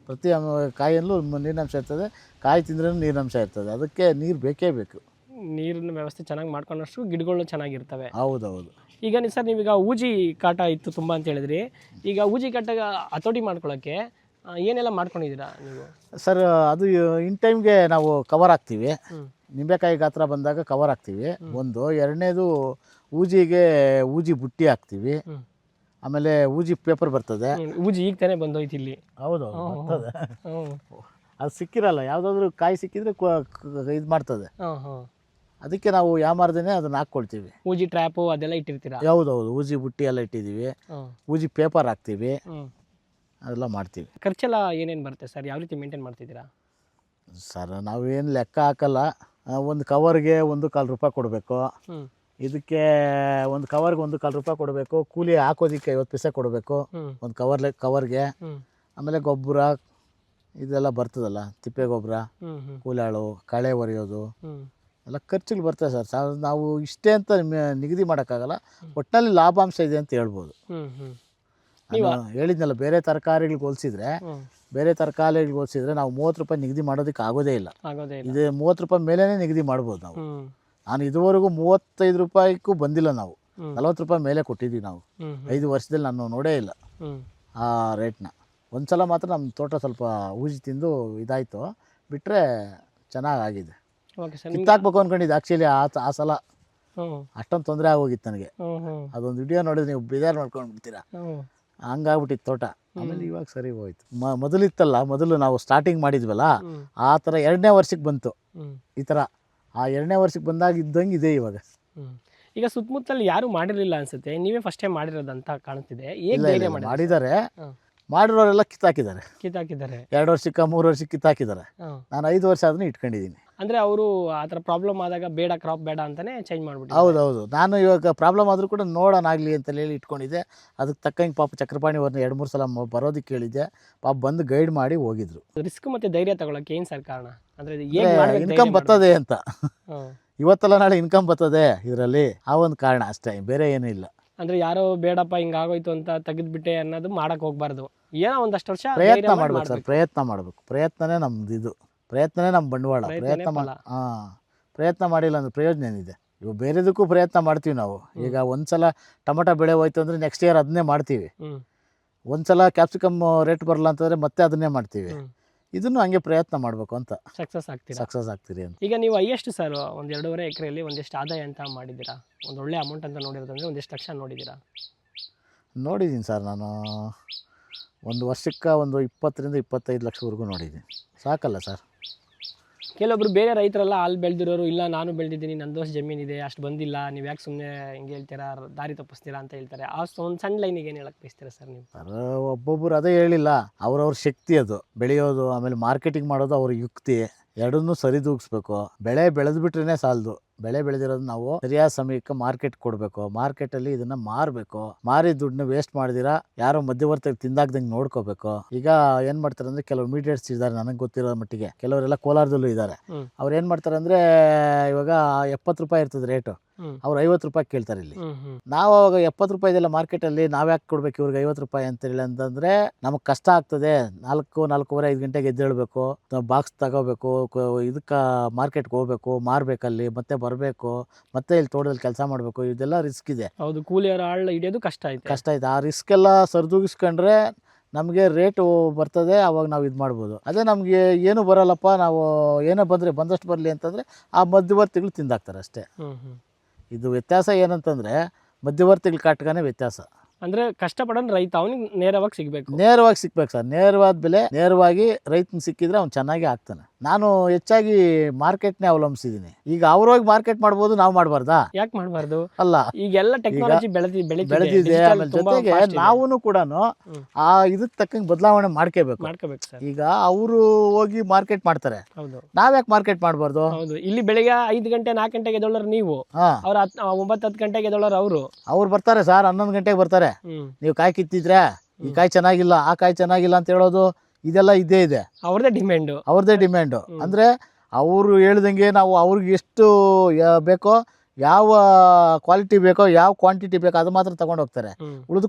ಪ್ರತಿ ಕಾಯಲ್ಲೂ ನೀರಿನಂಶ ಇರ್ತದೆ, ಕಾಯಿ ತಿಂದ್ರೂ ನೀರಿನಂಶ ಇರ್ತದೆ. ಅದಕ್ಕೆ ನೀರು ಬೇಕೇ ಬೇಕು. ನೀರಿನ ವ್ಯವಸ್ಥೆ ಚೆನ್ನಾಗಿ ಮಾಡ್ಕೊಂಡಷ್ಟು ಗಿಡಗಳು ಚೆನ್ನಾಗಿರ್ತವೆ. ಹೌದೌದು. ಈಗ ಸರ್ ನೀವೀಗ ಊಜಿ ಕಾಟ ಇತ್ತು ತುಂಬ ಅಂತ ಹೇಳಿದ್ರಿ. ಈಗ ಊಜಿ ಕಾಟ ಹತೋಟಿ ಮಾಡ್ಕೊಳ್ಳೋಕ್ಕೆ ಏನೆಲ್ಲ ಮಾಡ್ಕೊಂಡಿದ್ದೀರಾ ನೀವು? ಸರ್, ಅದು ಇನ್ ಟೈಮ್ಗೆ ನಾವು ಕವರ್ ಹಾಕ್ತೀವಿ. ನಿಂಬೆಕಾಯಿ ಗಾತ್ರ ಬಂದಾಗ ಕವರ್ ಹಾಕ್ತೀವಿ. ಒಂದು, ಎರಡನೇದು ಊಜಿಗೆ ಊಜಿ ಬುಟ್ಟಿ ಹಾಕ್ತೀವಿ. ಆಮೇಲೆ ಊಜಿ ಪೇಪರ್ ಬರ್ತದೆ. ಊಜಿ ಈಗ ತಾನೇ ಬಂದೋಯ್ತು ಇಲ್ಲಿ. ಹೌದು, ಬರ್ತದೆ. ಅದು ಸಿಕ್ಕಿರಲ್ಲ, ಯಾವುದಾದ್ರೂ ಕಾಯಿ ಸಿಕ್ಕಿದ್ರೆ ಇದು ಮಾಡ್ತದೆ. ಅದಕ್ಕೆ ನಾವು ಯಾಮಾರ್ದೇನೆ ಅದನ್ನ ಹಾಕ್ಕೊಳ್ತೀವಿ. ಊಜಿ ಟ್ರ್ಯಾಪು ಅದೆಲ್ಲ ಇಟ್ಟಿರ್ತೀರಾ? ಹೌದೌದು, ಊಜಿ ಬುಟ್ಟಿ ಎಲ್ಲ ಇಟ್ಟಿದ್ದೀವಿ. ಊಜಿ ಪೇಪರ್ ಹಾಕ್ತೀವಿ, ಅದೆಲ್ಲ ಮಾಡ್ತೀವಿ. ಖರ್ಚೆಲ್ಲ ಏನೇನು ಬರುತ್ತೆ ಸರ್? ಯಾವ ರೀತಿ ಮೇಂಟೈನ್ ಮಾಡ್ತಿದ್ದೀರಾ? ಸರ್, ನಾವೇನು ಲೆಕ್ಕ ಹಾಕಲ್ಲ. ಒಂದು ಕವರ್ಗೆ 1.25 ರೂಪಾಯಿ ಕೊಡಬೇಕು. ಇದಕ್ಕೆ ಒಂದು ಕವರ್ಗೆ 1.25 ರೂಪಾಯಿ ಕೊಡಬೇಕು. ಕೂಲಿ ಹಾಕೋದಕ್ಕೆ 50 ಪೈಸೆ ಕೊಡಬೇಕು ಒಂದು ಕವರ್ಗೆ. ಆಮೇಲೆ ಗೊಬ್ಬರ ಇದೆಲ್ಲ ಬರ್ತದಲ್ಲ, ತಿಪ್ಪೆ ಗೊಬ್ಬರ, ಕೂಲಾಳು, ಕಳೆ ಒರೆಯೋದು ಎಲ್ಲ ಖರ್ಚುಗಳು ಬರ್ತದೆ ಸರ್. ನಾವು ಇಷ್ಟೇ ಅಂತ ನಿಗದಿ ಮಾಡೋಕ್ಕಾಗಲ್ಲ. ಒಟ್ಟಿನಲ್ಲಿ ಲಾಭಾಂಶ ಇದೆ ಅಂತ ಹೇಳ್ಬೋದು. ಹೇಳಿದ್ನಲ್ಲ, ಬೇರೆ ತರಕಾರಿಗಳಿಗೆ ಹೋಲಿಸಿದ್ರೆ ನಾವು 30 ರೂಪಾಯಿ ನಿಗದಿ ಮಾಡೋದಕ್ಕೆ ಆಗೋದೇ ಇಲ್ಲ. ಇದು 30 ರೂಪಾಯಿ ಮೇಲೇ ನಿಗದಿ ಮಾಡ್ಬೋದು ನಾವು. ನಾನು ಇದುವರೆಗೂ 35 ರೂಪಾಯಿಗೂ ಬಂದಿಲ್ಲ. ನಾವು 40 ರೂಪಾಯಿ ಮೇಲೆ ಕೊಟ್ಟಿದ್ದೀವಿ. ನಾವು 5 ವರ್ಷದಲ್ಲಿ ನಾನು ನೋಡೇ ಇಲ್ಲ ಆ ರೇಟ್ನ. ಒಂದ್ಸಲ ಮಾತ್ರ ನಮ್ಮ ತೋಟ ಸ್ವಲ್ಪ ಊಜಿ ತಿಂದು ಇದಾಯಿತು, ಬಿಟ್ಟರೆ ಚೆನ್ನಾಗಾಗಿದೆ. ಕಿತ್ತಾಕ್ಬೇಕು ಅಂದ್ಕೊಂಡಿದ್ದು ಆ್ಯಕ್ಚುಲಿ ಆ ಸಲ ಅಷ್ಟೊಂದು ತೊಂದರೆ ಆಗೋಗಿತ್ತು ನನಗೆ. ಅದೊಂದು ವಿಡಿಯೋ ನೋಡಿದ್ರೆ ನೀವು ಬೇಜಾರು ಮಾಡ್ಕೊಂಡ್ಬಿಡ್ತೀರಾ, ಹಂಗಾಗ್ಬಿಟ್ಟಿತ್ತು ತೋಟ. ಆಮೇಲೆ ಇವಾಗ ಸರಿ ಹೋಯ್ತು. ಮೊದಲಿತ್ತಲ್ಲ, ಮೊದಲು ನಾವು ಸ್ಟಾರ್ಟಿಂಗ್ ಮಾಡಿದ್ವಲ್ಲ, ಆ ಥರ 2ನೇ ವರ್ಷಕ್ಕೆ ಬಂತು ಈ ಥರ. ಆ 2ನೇ ವರ್ಷಕ್ಕೆ ಬಂದಾಗ ಇದ್ದಂಗೆ ಇದೆ ಇವಾಗ. ಈಗ ಸುತ್ತಮುತ್ತಲ್ಲಿ ಯಾರು ಮಾಡಿರಲಿಲ್ಲ ಅನ್ಸುತ್ತೆ, ನೀವೇ ಫಸ್ಟ್ ಟೈಮ್ ಮಾಡಿರೋದಂತ ಕಾಣ್ತಿದೆ. ಮಾಡಿದ್ದಾರೆ, ಮಾಡಿರೋರೆಲ್ಲ ಕಿತ್ತಾಕಿದ್ದಾರೆ. 2 ವರ್ಷಕ್ಕೆ 3 ವರ್ಷಕ್ಕೆ ಕಿತ್ತಾಕಿದ್ದಾರೆ. ನಾನು 5 ವರ್ಷ ಆದ್ರೂ ಇಟ್ಕೊಂಡಿದ್ದೀನಿ. ಅಂದರೆ ಅವರು ಆ ಥರ ಪ್ರಾಬ್ಲಮ್ ಆದಾಗ ಬೇಡ, ಕ್ರಾಪ್ ಬೇಡ ಅಂತಲೇ ಚೇಂಜ್ ಮಾಡಿಬಿಟ್ಟು. ಹೌದೌದು, ನಾನು ಇವಾಗ ಪ್ರಾಬ್ಲಮ್ ಆದರೂ ಕೂಡ ನೋಡೋಣಾಗಲಿ ಅಂತ ಹೇಳಿ ಇಟ್ಕೊಂಡಿದ್ದೆ. ಅದಕ್ಕೆ ತಕ್ಕಂಗೆ ಪಾಪ ಚಕ್ರಪಾಣಿ ಅವ್ರನ್ನ 2-3 ಸಲ ಬರೋದಕ್ಕೆ ಹೇಳಿದ್ದೆ. ಪಾಪ ಬಂದು ಗೈಡ್ ಮಾಡಿ ಹೋಗಿದ್ರು. ರಿಸ್ಕ್ ಮತ್ತು ಧೈರ್ಯ ತಗೊಳಕ್ಕೆ ಏನು ಸರ್ ಕಾರಣ? ಅಂದರೆ ಇನ್ಕಮ್ ಬರ್ತದೆ ಅಂತ. ಇವತ್ತೆಲ್ಲ ನಾಳೆ ಇನ್ಕಮ್ ಬರ್ತದೆ ಇದರಲ್ಲಿ, ಆ ಒಂದು ಕಾರಣ ಅಷ್ಟೇ, ಬೇರೆ ಏನೂ ಇಲ್ಲ. ಅಂದರೆ ಯಾರೋ ಬೇಡಪ್ಪ ಹಿಂಗಾಗೋಯ್ತು ಅಂತ ತೆಗೆದುಬಿಟ್ಟೆ ಅನ್ನೋದು ಮಾಡೋಕ್ಕೆ ಹೋಗ್ಬಾರ್ದು. ಏನೋ ಒಂದಷ್ಟು ವರ್ಷ ಪ್ರಯತ್ನ ಮಾಡ್ಬೇಕು ಸರ್, ಪ್ರಯತ್ನ ಮಾಡಬೇಕು. ಪ್ರಯತ್ನನೇ ನಮ್ದು ಇದು, ಪ್ರಯತ್ನನೇ ನಮ್ಮ ಬಂಡವಾಳ. ಪ್ರಯತ್ನ ಮಾಡಿಲ್ಲ ಅಂದ್ರೆ ಪ್ರಯೋಜನ ಏನಿದೆ? ಇವಾಗ ಬೇರೆದಕ್ಕೂ ಪ್ರಯತ್ನ ಮಾಡ್ತೀವಿ ನಾವು. ಈಗ ಒಂದ್ಸಲ ಟೊಮೊಟೊ ಬೆಳೆ ಹೋಯ್ತು ಅಂದರೆ ನೆಕ್ಸ್ಟ್ ಇಯರ್ ಅದನ್ನೇ ಮಾಡ್ತೀವಿ. ಒಂದ್ಸಲ ಕ್ಯಾಪ್ಸಿಕಮ್ ರೇಟ್ ಬರಲ್ಲ ಅಂತಂದರೆ ಮತ್ತೆ ಅದನ್ನೇ ಮಾಡ್ತೀವಿ. ಇದನ್ನು ಹಂಗೆ ಪ್ರಯತ್ನ ಮಾಡಬೇಕು ಅಂತ ಸಕ್ಸಸ್ ಆಗ್ತೀರಿ ಅಂತ. ಈಗ ನೀವು ಹೈಯೆಸ್ಟ್ ಸರ್ ಒಂದು 2.5 ಎಕರೆಯಲ್ಲಿ ಒಂದೆಷ್ಟು ಆದಾಯ ಅಂತ ಮಾಡಿದ್ದೀರಾ? ಒಂದು ಒಳ್ಳೆ ಅಮೌಂಟ್ ಅಂತ ನೋಡಿರೋದಂದ್ರೆ ಒಂದೆಷ್ಟು ಲಕ್ಷ ನೋಡಿದ್ದೀರಾ? ನೋಡಿದ್ದೀನಿ ಸರ್, ನಾನು ಒಂದು ವರ್ಷಕ್ಕೆ ಒಂದು 20 ರಿಂದ 25 ಲಕ್ಷವರೆಗೂ ನೋಡಿದ್ದೀನಿ. ಸಾಕಲ್ಲ ಸರ್? ಕೆಲವೊಬ್ರು ಬೇರೆ ರೈತರೆಲ್ಲ ಅಲ್ಲಿ ಬೆಳೆದಿರೋರು, ಇಲ್ಲ ನಾನು ಬೆಳೆದಿದ್ದೀನಿ, ನಂದೋಷ್ಟು ಜಮೀನಿದೆ, ಅಷ್ಟು ಬಂದಿಲ್ಲ, ನೀವು ಯಾಕೆ ಸುಮ್ಮನೆ ಹಿಂಗೆ ಹೇಳ್ತೀರಾ, ದಾರಿ ತಪ್ಪಿಸ್ತೀರಾ ಅಂತ ಹೇಳ್ತಾರೆ. ಆ ಒಂದು ಸಣ್ಣ ಲೈನಿಗೆ ಏನು ಹೇಳಕ್ಕೆ ಬಯಸ್ತೀರಾ ಸರ್ ನೀವು? ಸರ್, ಒಬ್ಬೊಬ್ಬರು ಅದೇ ಹೇಳಿಲ್ಲ, ಅವ್ರವ್ರ ಶಕ್ತಿ ಅದು ಬೆಳೆಯೋದು, ಆಮೇಲೆ ಮಾರ್ಕೆಟಿಂಗ್ ಮಾಡೋದು ಅವ್ರ ಯುಕ್ತಿ. ಎರಡನ್ನೂ ಸರಿದೂಗಿಸ್ಬೇಕು. ಬೆಳೆ ಬೆಳೆದ್ಬಿಟ್ರೆ ಸಾಲದು. ಬೆಳೆ ಬೆಳೆದಿರೋದು ನಾವು ಸರಿಯಾದ ಸಮಯಕ್ಕೆ ಮಾರ್ಕೆಟ್ ಕೊಡಬೇಕು. ಮಾರ್ಕೆಟಲ್ಲಿ ಇದನ್ನ ಮಾರಬೇಕು. ಮಾರಿ ದುಡ್ಡನ್ನ ವೇಸ್ಟ್ ಮಾಡಿದಿರಾ ಯಾರೋ ಮಧ್ಯವರ್ತಿ ತಿಂದಾಗ್ದಂಗೆ ನೋಡ್ಕೋಬೇಕು. ಈಗ ಏನ್ ಮಾಡ್ತಾರೆ ಅಂದ್ರೆ, ಕೆಲವು ಮೀಡಿಯೇಟ್ಸ್ ಇದ್ದಾರೆ ನನಗೆ ಗೊತ್ತಿರೋ ಮಟ್ಟಿಗೆ, ಕೆಲವರೆಲ್ಲ ಕೋಲಾರದಲ್ಲೂ ಇದ್ದಾರೆ. ಅವ್ರು ಏನ್ ಮಾಡ್ತಾರೆ ಅಂದ್ರೆ, ಇವಾಗ 70 ರೂಪಾಯಿ ಇರ್ತದೆ ರೇಟು, ಅವ್ರು 50 ರೂಪಾಯಿ ಕೇಳ್ತಾರೆ ಇಲ್ಲಿ. ಹ್ಮ್ ಹ್ಮ್ ನಾವು ಅವಾಗ 70 ರೂಪಾಯಿ ಇದೆಲ್ಲ ಮಾರ್ಕೆಟಲ್ಲಿ ನಾವ್ಯಾಕೆ ಕೊಡ್ಬೇಕು ಇವ್ರಿಗೆ 50 ರೂಪಾಯಿ ಅಂತೇಳಿ ಅಂತಂದರೆ ನಮಗೆ ಕಷ್ಟ ಆಗ್ತದೆ. 4:30 5 ಗಂಟೆಗೆ ಎದ್ದೇಳಬೇಕು, ಬಾಕ್ಸ್ ತಗೋಬೇಕು, ಇದಕ್ಕೆ ಮಾರ್ಕೆಟ್ಗೆ ಹೋಗ್ಬೇಕು, ಮಾರಬೇಕಲ್ಲಿ, ಮತ್ತೆ ಬರಬೇಕು, ಮತ್ತೆ ಇಲ್ಲಿ ತೋಟದಲ್ಲಿ ಕೆಲಸ ಮಾಡಬೇಕು, ಇದೆಲ್ಲ ರಿಸ್ಕ್ ಇದೆ. ಹೌದು, ಕೂಲಿಯರ ಆಳ್ ಹಿಡಿಯೋದು ಕಷ್ಟ ಐತೆ. ಆ ರಿಸ್ಕ್ ಎಲ್ಲ ಸರಿದೂಗಿಸ್ಕೊಂಡ್ರೆ ನಮಗೆ ರೇಟು ಬರ್ತದೆ. ಅವಾಗ ನಾವು ಇದು ಮಾಡ್ಬೋದು. ಅದೇ ನಮಗೆ ಏನು ಬರಲ್ಲಪ್ಪ, ನಾವು ಏನೋ ಬಂದಷ್ಟು ಬರಲಿ ಅಂತಂದರೆ ಆ ಮಧ್ಯವರ್ತಿಗಳು ತಿಂದಾಕ್ತಾರೆ ಅಷ್ಟೇ. ಇದು ವ್ಯತ್ಯಾಸ ಏನಂತಂದರೆ ಮಧ್ಯವರ್ತಿಗಳ ಕಾಟಕನೇ ವ್ಯತ್ಯಾಸ. ಅಂದ್ರೆ ಕಷ್ಟಪಡೋನು ರೈತ, ಅವನಿಗೆ ನೇರವಾಗಿ ಸಿಗ್ಬೇಕು ಸರ್. ನೇರವಾದ ಬೆಲೆ ನೇರವಾಗಿ ರೈತನ ಸಿಕ್ಕಿದ್ರೆ ಅವ್ನು ಚೆನ್ನಾಗಿ ಆಗ್ತಾನೆ. ನಾನು ಹೆಚ್ಚಾಗಿ ಮಾರ್ಕೆಟ್ನೇ ಅವಲಂಬಿಸಿದ್ದೀನಿ. ಈಗ ಅವ್ರೋಗಿ ಮಾರ್ಕೆಟ್ ಮಾಡ್ಬೋದು, ನಾವು ಮಾಡಬಾರ್ದಾ? ಯಾಕೆ ಮಾಡಬಾರ್ದು? ಅಲ್ಲ, ಈಗೆಲ್ಲ ಟೆಕ್ನಾಲಜಿ ಬೆಳೆದಿದೆ. ಆಮೇಲೆ ಜೊತೆಗೆ ನಾವು ಕೂಡ ಆ ಇದಕ್ಕೆ ತಕ್ಕಂಗೆ ಬದಲಾವಣೆ ಮಾಡ್ಕೋಬೇಕು ಸರ್. ಈಗ ಅವರು ಹೋಗಿ ಮಾರ್ಕೆಟ್ ಮಾಡ್ತಾರೆ, ಹೌದು, ನಾವ್ಯಾಕೆ ಮಾರ್ಕೆಟ್ ಮಾಡಬಾರ್ದು? ಹೌದು. ಇಲ್ಲಿ ಬೆಳಿಗ್ಗೆ 5 ಗಂಟೆ 4 ಗಂಟೆಗೆ ಎದ್ದೋಳರು ನೀವು, ಅವ್ರ 9-10 ಗಂಟೆಗೆ ಎದ್ದೋಳರು ಅವ್ರು ಬರ್ತಾರೆ ಸರ್. 11 ಗಂಟೆಗೆ ಬರ್ತಾರೆ. ನೀವು ಕಾಯಿ ಕಿತ್ತಿದ್ರೆ ಈ ಕಾಯಿ ಚೆನ್ನಾಗಿಲ್ಲ, ಆ ಕಾಯಿ ಚೆನ್ನಾಗಿಲ್ಲ ಅಂತ ಹೇಳೋದು ಇದೆಲ್ಲ ಇದ್ದೇ ಇದೆ. ಅವ್ರದೇ ಡಿಮ್ಯಾಂಡು. ಅಂದ್ರೆ ಅವರು ಹೇಳ್ದಂಗೆ ನಾವು ಅವ್ರಿಗೆ ಎಷ್ಟು ಬೇಕೋ, ಯಾವ ಕ್ವಾಲಿಟಿ ಬೇಕೋ, ಯಾವ ಕ್ವಾಂಟಿಟಿ ಬೇಕೋ ಅದು ಮಾತ್ರ ತಗೊಂಡು ಹೋಗ್ತಾರೆ. ಉಳಿದ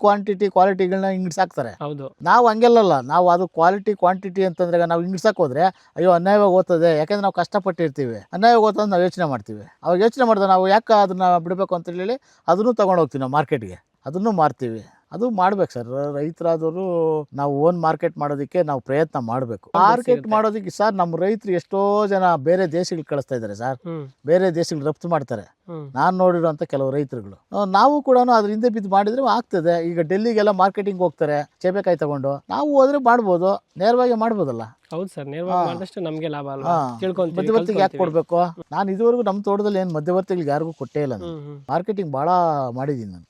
ಕ್ವಾಲಿಟಿಗಳನ್ನ ಹಿಂಗಿಡ್ಸಾಕ್ತಾರೆ. ನಾವು ಹಂಗೆಲ್ಲಲ್ಲ. ನಾವು ಅದು ಕ್ವಾಂಟಿಟಿ ಅಂತಂದ್ರೆ ನಾವು ಹಿಂಗಿಡ್ಸಕ್ ಹೋದ್ರೆ ಅಯ್ಯೋ ಅನ್ಯಾಯವಾಗಿ ಓದ್ತದೆ, ಯಾಕಂದ್ರೆ ನಾವು ಕಷ್ಟಪಟ್ಟಿರ್ತೀವಿ. ಅನ್ಯಾಯವಾಗಿ ಓದ್ತಂದ್ರೆ ನಾವು ಯೋಚನೆ ಮಾಡ್ತೀವಿ. ಅವಾಗ ಯೋಚನೆ ಮಾಡಿದ್ರೆ ನಾವು ಯಾಕೆ ಅದನ್ನ ಬಿಡಬೇಕು ಅಂತ ಹೇಳಿ ಅದನ್ನು ತಗೊಂಡು ಹೋಗ್ತೀವಿ ನಾವು ಮಾರ್ಕೆಟ್ಗೆ, ಅದನ್ನು ಮಾರ್ತೀವಿ. ಅದು ಮಾಡ್ಬೇಕು ಸರ್. ರೈತರಾದವರು ನಾವು ಓನ್ ಮಾರ್ಕೆಟ್ ಮಾಡೋದಕ್ಕೆ ನಾವು ಪ್ರಯತ್ನ ಮಾಡಬೇಕು. ಮಾರ್ಕೆಟ್ ಮಾಡೋದಕ್ಕೆ ಸರ್ ನಮ್ಮ ರೈತರು ಎಷ್ಟೋ ಜನ ಬೇರೆ ದೇಶಗಳಿಗೆ ಕಳಿಸ್ತಾ ಇದ್ದಾರೆ ಸರ್. ಬೇರೆ ದೇಶಗಳಿಗೆ ರಫ್ತು ಮಾಡ್ತಾರೆ. ನಾನು ನೋಡಿರೋಂಥ ಕೆಲವು ರೈತರುಗಳು. ನಾವು ಕೂಡ ಅದ್ರ ಹಿಂದೆ ಬಿದ್ದು ಮಾಡಿದ್ರೆ ಆಗ್ತದೆ. ಈಗ ಡೆಲ್ಲಿಗೆಲ್ಲ ಮಾರ್ಕೆಟಿಂಗ್ ಹೋಗ್ತಾರೆ ಚೇಬೆಕಾಯಿ ತಗೊಂಡು. ನಾವು ಹೋದ್ರೆ ಮಾಡ್ಬೋದು, ನೇರವಾಗಿ ಮಾಡ್ಬೋದಲ್ಲ. ಹೌದು ಸರ್, ನೇರವಾಗಿ ಮಾಡಿದಷ್ಟು ನಮಗೆ ಲಾಭ ಅಲ್ವಾ? ಮಧ್ಯವರ್ತಿಗೆ ಯಾಕೆ ಕೊಡ್ಬೇಕು? ನಾನು ಇದುವರೆಗೂ ನಮ್ಮ ತೋಟದಲ್ಲಿ ಏನು ಮಧ್ಯವರ್ತಿಗಳಿಗೆ ಯಾರಿಗೂ ಕೊಟ್ಟೇ ಇಲ್ಲ. ಮಾರ್ಕೆಟಿಂಗ್ ಭಾಳ ಮಾಡಿದ್ದೀನಿ ನಾನು.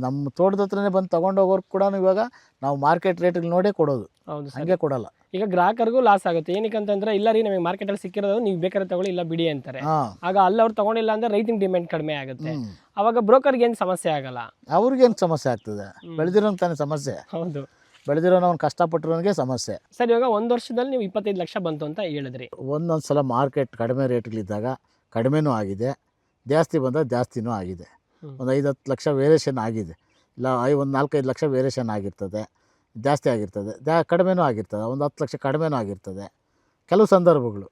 ನಮ್ಮ ತೋಟದ ಹತ್ರನೇ ಬಂದು ತಗೊಂಡೋಗೋರ್ಗೆ ಕೂಡ ಇವಾಗ ನಾವು ಮಾರ್ಕೆಟ್ ರೇಟ್ಗೆ ನೋಡೇ ಕೊಡೋದು. ಹೌದು, ಹಂಗೆ ಕೊಡಲ್ಲ. ಈಗ ಗ್ರಾಹಕರಿಗೂ ಲಾಸ್ ಆಗುತ್ತೆ. ಏನಕ್ಕಂತಂದ್ರೆ ಇಲ್ಲ ರೀ ನಮಗೆ ಮಾರ್ಕೆಟಲ್ಲಿ ಸಿಕ್ಕಿರೋದು, ನೀವು ಬೇಕಾದ್ರೆ ತಗೊಳ್ಳಿ, ಇಲ್ಲ ಬಿಡಿ ಅಂತಾರೆ. ಆಗ ಅಲ್ಲಿ ಅವ್ರು ತಗೊಂಡಿಲ್ಲ ಅಂದ್ರೆ ರೈತನ ಡಿಮ್ಯಾಂಡ್ ಕಡಿಮೆ ಆಗುತ್ತೆ. ಅವಾಗ ಬ್ರೋಕರ್ಗೆ ಏನು ಸಮಸ್ಯೆ ಆಗಲ್ಲ, ಅವ್ರಿಗೇನು ಸಮಸ್ಯೆ ಆಗ್ತದೆ? ಬೆಳೆದಿರೋಂಗೆ ತಾನೇ ಸಮಸ್ಯೆ. ಹೌದು, ಬೆಳೆದಿರೋನವ್ನು ಕಷ್ಟಪಟ್ಟಿರೋನಿಗೆ ಸಮಸ್ಯೆ. ಸರ್, ಇವಾಗ 1 ವರ್ಷದಲ್ಲಿ ನೀವು 25 ಲಕ್ಷ ಬಂತು ಅಂತ ಹೇಳಿದ್ರಿ. ಒಂದೊಂದು ಸಲ ಮಾರ್ಕೆಟ್ ಕಡಿಮೆ ರೇಟ್ಗಳಿದ್ದಾಗ ಕಡಿಮೆನೂ ಆಗಿದೆ, ಜಾಸ್ತಿ ಬಂದಾಗ ಜಾಸ್ತಿನೂ ಆಗಿದೆ. ಒಂದು 5-10 ಲಕ್ಷ ವೇರಿಯೇಷನ್ ಆಗಿದೆ. ಇಲ್ಲ ಒಂದು 4-5 ಲಕ್ಷ ವೇರಿಯೇಷನ್ ಆಗಿರ್ತದೆ, ಜಾಸ್ತಿ ಆಗಿರ್ತದೆ, ಕಡಿಮೆನೂ ಆಗಿರ್ತದೆ. ಒಂದು 10 ಲಕ್ಷ ಕಡಿಮೆನೂ ಆಗಿರ್ತದೆ ಕೆಲವು ಸಂದರ್ಭಗಳು.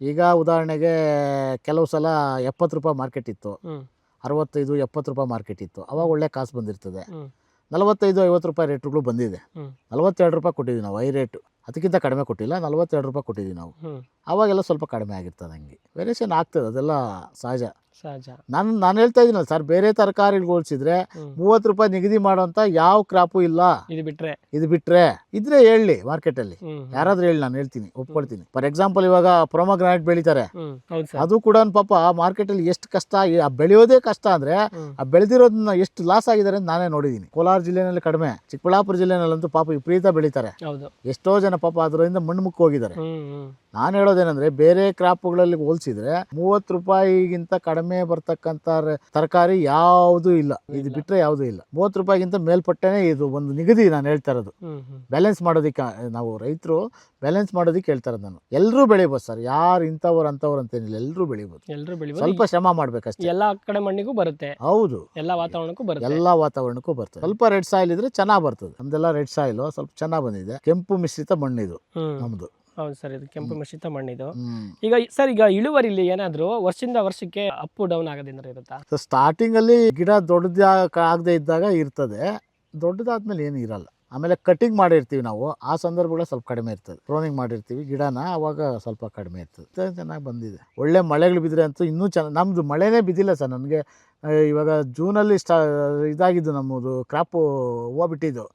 ಈಗ ಉದಾಹರಣೆಗೆ ಕೆಲವು ಸಲ 70 ರೂಪಾಯಿ ಮಾರ್ಕೆಟ್ ಇತ್ತು, 65-70 ರೂಪಾಯಿ ಮಾರ್ಕೆಟ್ ಇತ್ತು. ಅವಾಗ ಒಳ್ಳೆ ಕಾಸು ಬಂದಿರ್ತದೆ. 45-50 ರೂಪಾಯಿ ರೇಟ್ಗಳು ಬಂದಿದೆ. 42 ರೂಪಾಯಿ ಕೊಟ್ಟಿದ್ದೀವಿ ನಾವು. ರೇಟು ಅದಕ್ಕಿಂತ ಕಡಿಮೆ ಕೊಟ್ಟಿಲ್ಲ, 42 ರೂಪಾಯಿ ಕೊಟ್ಟಿದ್ದೀವಿ ನಾವು. ಅವಾಗೆಲ್ಲ ಸ್ವಲ್ಪ ಕಡಿಮೆ ಆಗಿರ್ತದೆ. ಹಂಗೆ ವೇರಿಯೇಷನ್ ಆಗ್ತದೆ, ಅದೆಲ್ಲ ಸಹಜ. ನಾನು ಹೇಳ್ತಾ ಇದ್ದೀನಲ್ಲ ಸರ್, ಬೇರೆ ತರಕಾರಿಗಳು ಹೋಲಿಸಿದ್ರೆ 30 ರೂಪಾಯಿ ನಿಗದಿ ಮಾಡೋಂಥ ಯಾವ ಕ್ರಾಪು ಇಲ್ಲ. ಇದು ಬಿಟ್ರೆ ಇದ್ರೆ ಹೇಳಿ ಮಾರ್ಕೆಟಲ್ಲಿ, ಯಾರಾದ್ರೂ ಹೇಳಿ, ನಾನು ಹೇಳ್ತೀನಿ, ಒಪ್ಕೊಳ್ತೀನಿ. ಫಾರ್ ಎಕ್ಸಾಂಪಲ್ ಇವಾಗ ಪ್ರೊಮೊಗ್ರಾನೇಟ್ ಬೆಳಿತಾರೆ, ಅದು ಕೂಡ ಪಾಪ ಮಾರ್ಕೆಟಲ್ಲಿ ಎಷ್ಟು ಕಷ್ಟ. ಬೆಳೆಯೋದೇ ಕಷ್ಟ ಅಂದ್ರೆ ಆ ಬೆಳೆದಿರೋದನ್ನ ಎಷ್ಟು ಲಾಸ್ ಆಗಿದ್ದಾರೆ ಅಂತ ನಾನೇ ನೋಡಿದ್ದೀನಿ. ಕೋಲಾರ ಜಿಲ್ಲೆನಲ್ಲಿ ಕಡಿಮೆ, ಚಿಕ್ಕಬಳ್ಳಾಪುರ ಜಿಲ್ಲೆನಲ್ಲಂತೂ ಪಾಪ ವಿಪರೀತ ಬೆಳೀತಾರೆ. ಎಷ್ಟೋ ಜನ ಪಾಪ ಅದರಿಂದ ಮಣ್ಣು ಮುಕ್ಕ ಹೋಗಿದ್ದಾರೆ. ನಾನು ಹೇಳೋದೇನೆಂದ್ರೆ ಬೇರೆ ಕ್ರಾಪ್ಗಳಲ್ಲಿ ಹೋಲಿಸಿದ್ರೆ 30 ರೂಪಾಯಿಗಿಂತ ಕಡಿಮೆ ಬರ್ತಕ್ಕಂಥ ತರಕಾರಿ ಯಾವುದೂ ಇಲ್ಲ. ಇದು ಬಿಟ್ರೆ ಯಾವುದೂ ಇಲ್ಲ. 30 ರೂಪಾಯಿಗಿಂತ ಮೇಲ್ಪಟ್ಟೆನೆ ಇದು ಒಂದು ನಿಗದಿ. ನಾನು ಹೇಳ್ತಾ ಇರೋದು ಬ್ಯಾಲೆನ್ಸ್ ಮಾಡೋದಕ್ಕೆ. ನಾವು ರೈತರು ಬ್ಯಾಲೆನ್ಸ್ ಮಾಡೋದಕ್ಕೆ ಹೇಳ್ತಾ ಇರೋದು ನಾನು. ಎಲ್ಲರೂ ಬೆಳಿಬೋದು ಸರ್, ಯಾರು ಇಂಥವ್ರು ಅಂಥವ್ರು ಅಂತೇನಿಲ್ಲ, ಎಲ್ಲರೂ ಬೆಳಿಬೋದು. ಸ್ವಲ್ಪ ಶ್ರಮ ಮಾಡ್ಬೇಕಷ್ಟೇ. ಎಲ್ಲಾ ಕಡೆ ಮಣ್ಣಿಗೂ ಬರುತ್ತೆ. ಹೌದು, ಎಲ್ಲಾ ವಾತಾವರಣಕ್ಕೂ ಬರುತ್ತೆ. ಎಲ್ಲಾ ವಾತಾವರಣಕ್ಕೂ ಬರ್ತದೆ. ಸ್ವಲ್ಪ ರೆಡ್ ಸಾಯಿಲ್ ಇದ್ರೆ ಚೆನ್ನಾಗಿ ಬರ್ತದೆ. ನಮ್ದೆಲ್ಲ ರೆಡ್ ಸಾಯಿಲ್ ಸ್ವಲ್ಪ ಚೆನ್ನಾಗಿ ಬಂದಿದೆ. ಕೆಂಪು ಮಿಶ್ರಿತ ಮಣ್ಣಿದು ನಮ್ದು. ಹೌದು ಸರ್, ಇದು ಕೆಂಪು ಮಿಶ್ರಿತ ಮಣ್ಣಿದು. ಈಗ ಸರ್, ಈಗ ಇಳುವರಿಲಿ ಏನಾದ್ರು ವರ್ಷದಿಂದ ವರ್ಷಕ್ಕೆ ಅಪ್ ಡೌನ್ ಆಗೋದ್ರಿಂದ ಇರುತ್ತಾ? ಸ್ಟಾರ್ಟಿಂಗ್ ಅಲ್ಲಿ ಗಿಡ ದೊಡ್ಡದಾಗದೇ ಇದ್ದಾಗ ಇರ್ತದೆ, ದೊಡ್ಡದಾದ್ಮೇಲೆ ಏನು ಇರಲ್ಲ. ಆಮೇಲೆ ಕಟಿಂಗ್ ಮಾಡಿರ್ತೀವಿ ನಾವು, ಆ ಸಂದರ್ಭಗಳು ಸ್ವಲ್ಪ ಕಡಿಮೆ ಇರ್ತದೆ. ಪ್ರೂನಿಂಗ್ ಮಾಡಿರ್ತೀವಿ ಗಿಡನ, ಅವಾಗ ಸ್ವಲ್ಪ ಕಡಿಮೆ ಇರ್ತದೆ. ಚೆನ್ನಾಗಿ ಬಂದಿದೆ. ಒಳ್ಳೆ ಮಳೆಗಳು ಬಿದ್ದರೆ ಅಂತೂ ಇನ್ನೂ ಚೆನ್ನಾಗಿ. ನಮ್ಮದು ಮಳೆನೇ ಬಿದ್ದಿಲ್ಲ ಸರ್. ನನಗೆ ಇವಾಗ ಜೂನಲ್ಲಿ ಇದಾಗಿದ್ದು ನಮ್ಮದು ಕ್ರಾಪು ಹೂವು ಬಿಟ್ಟಿದ್ದು.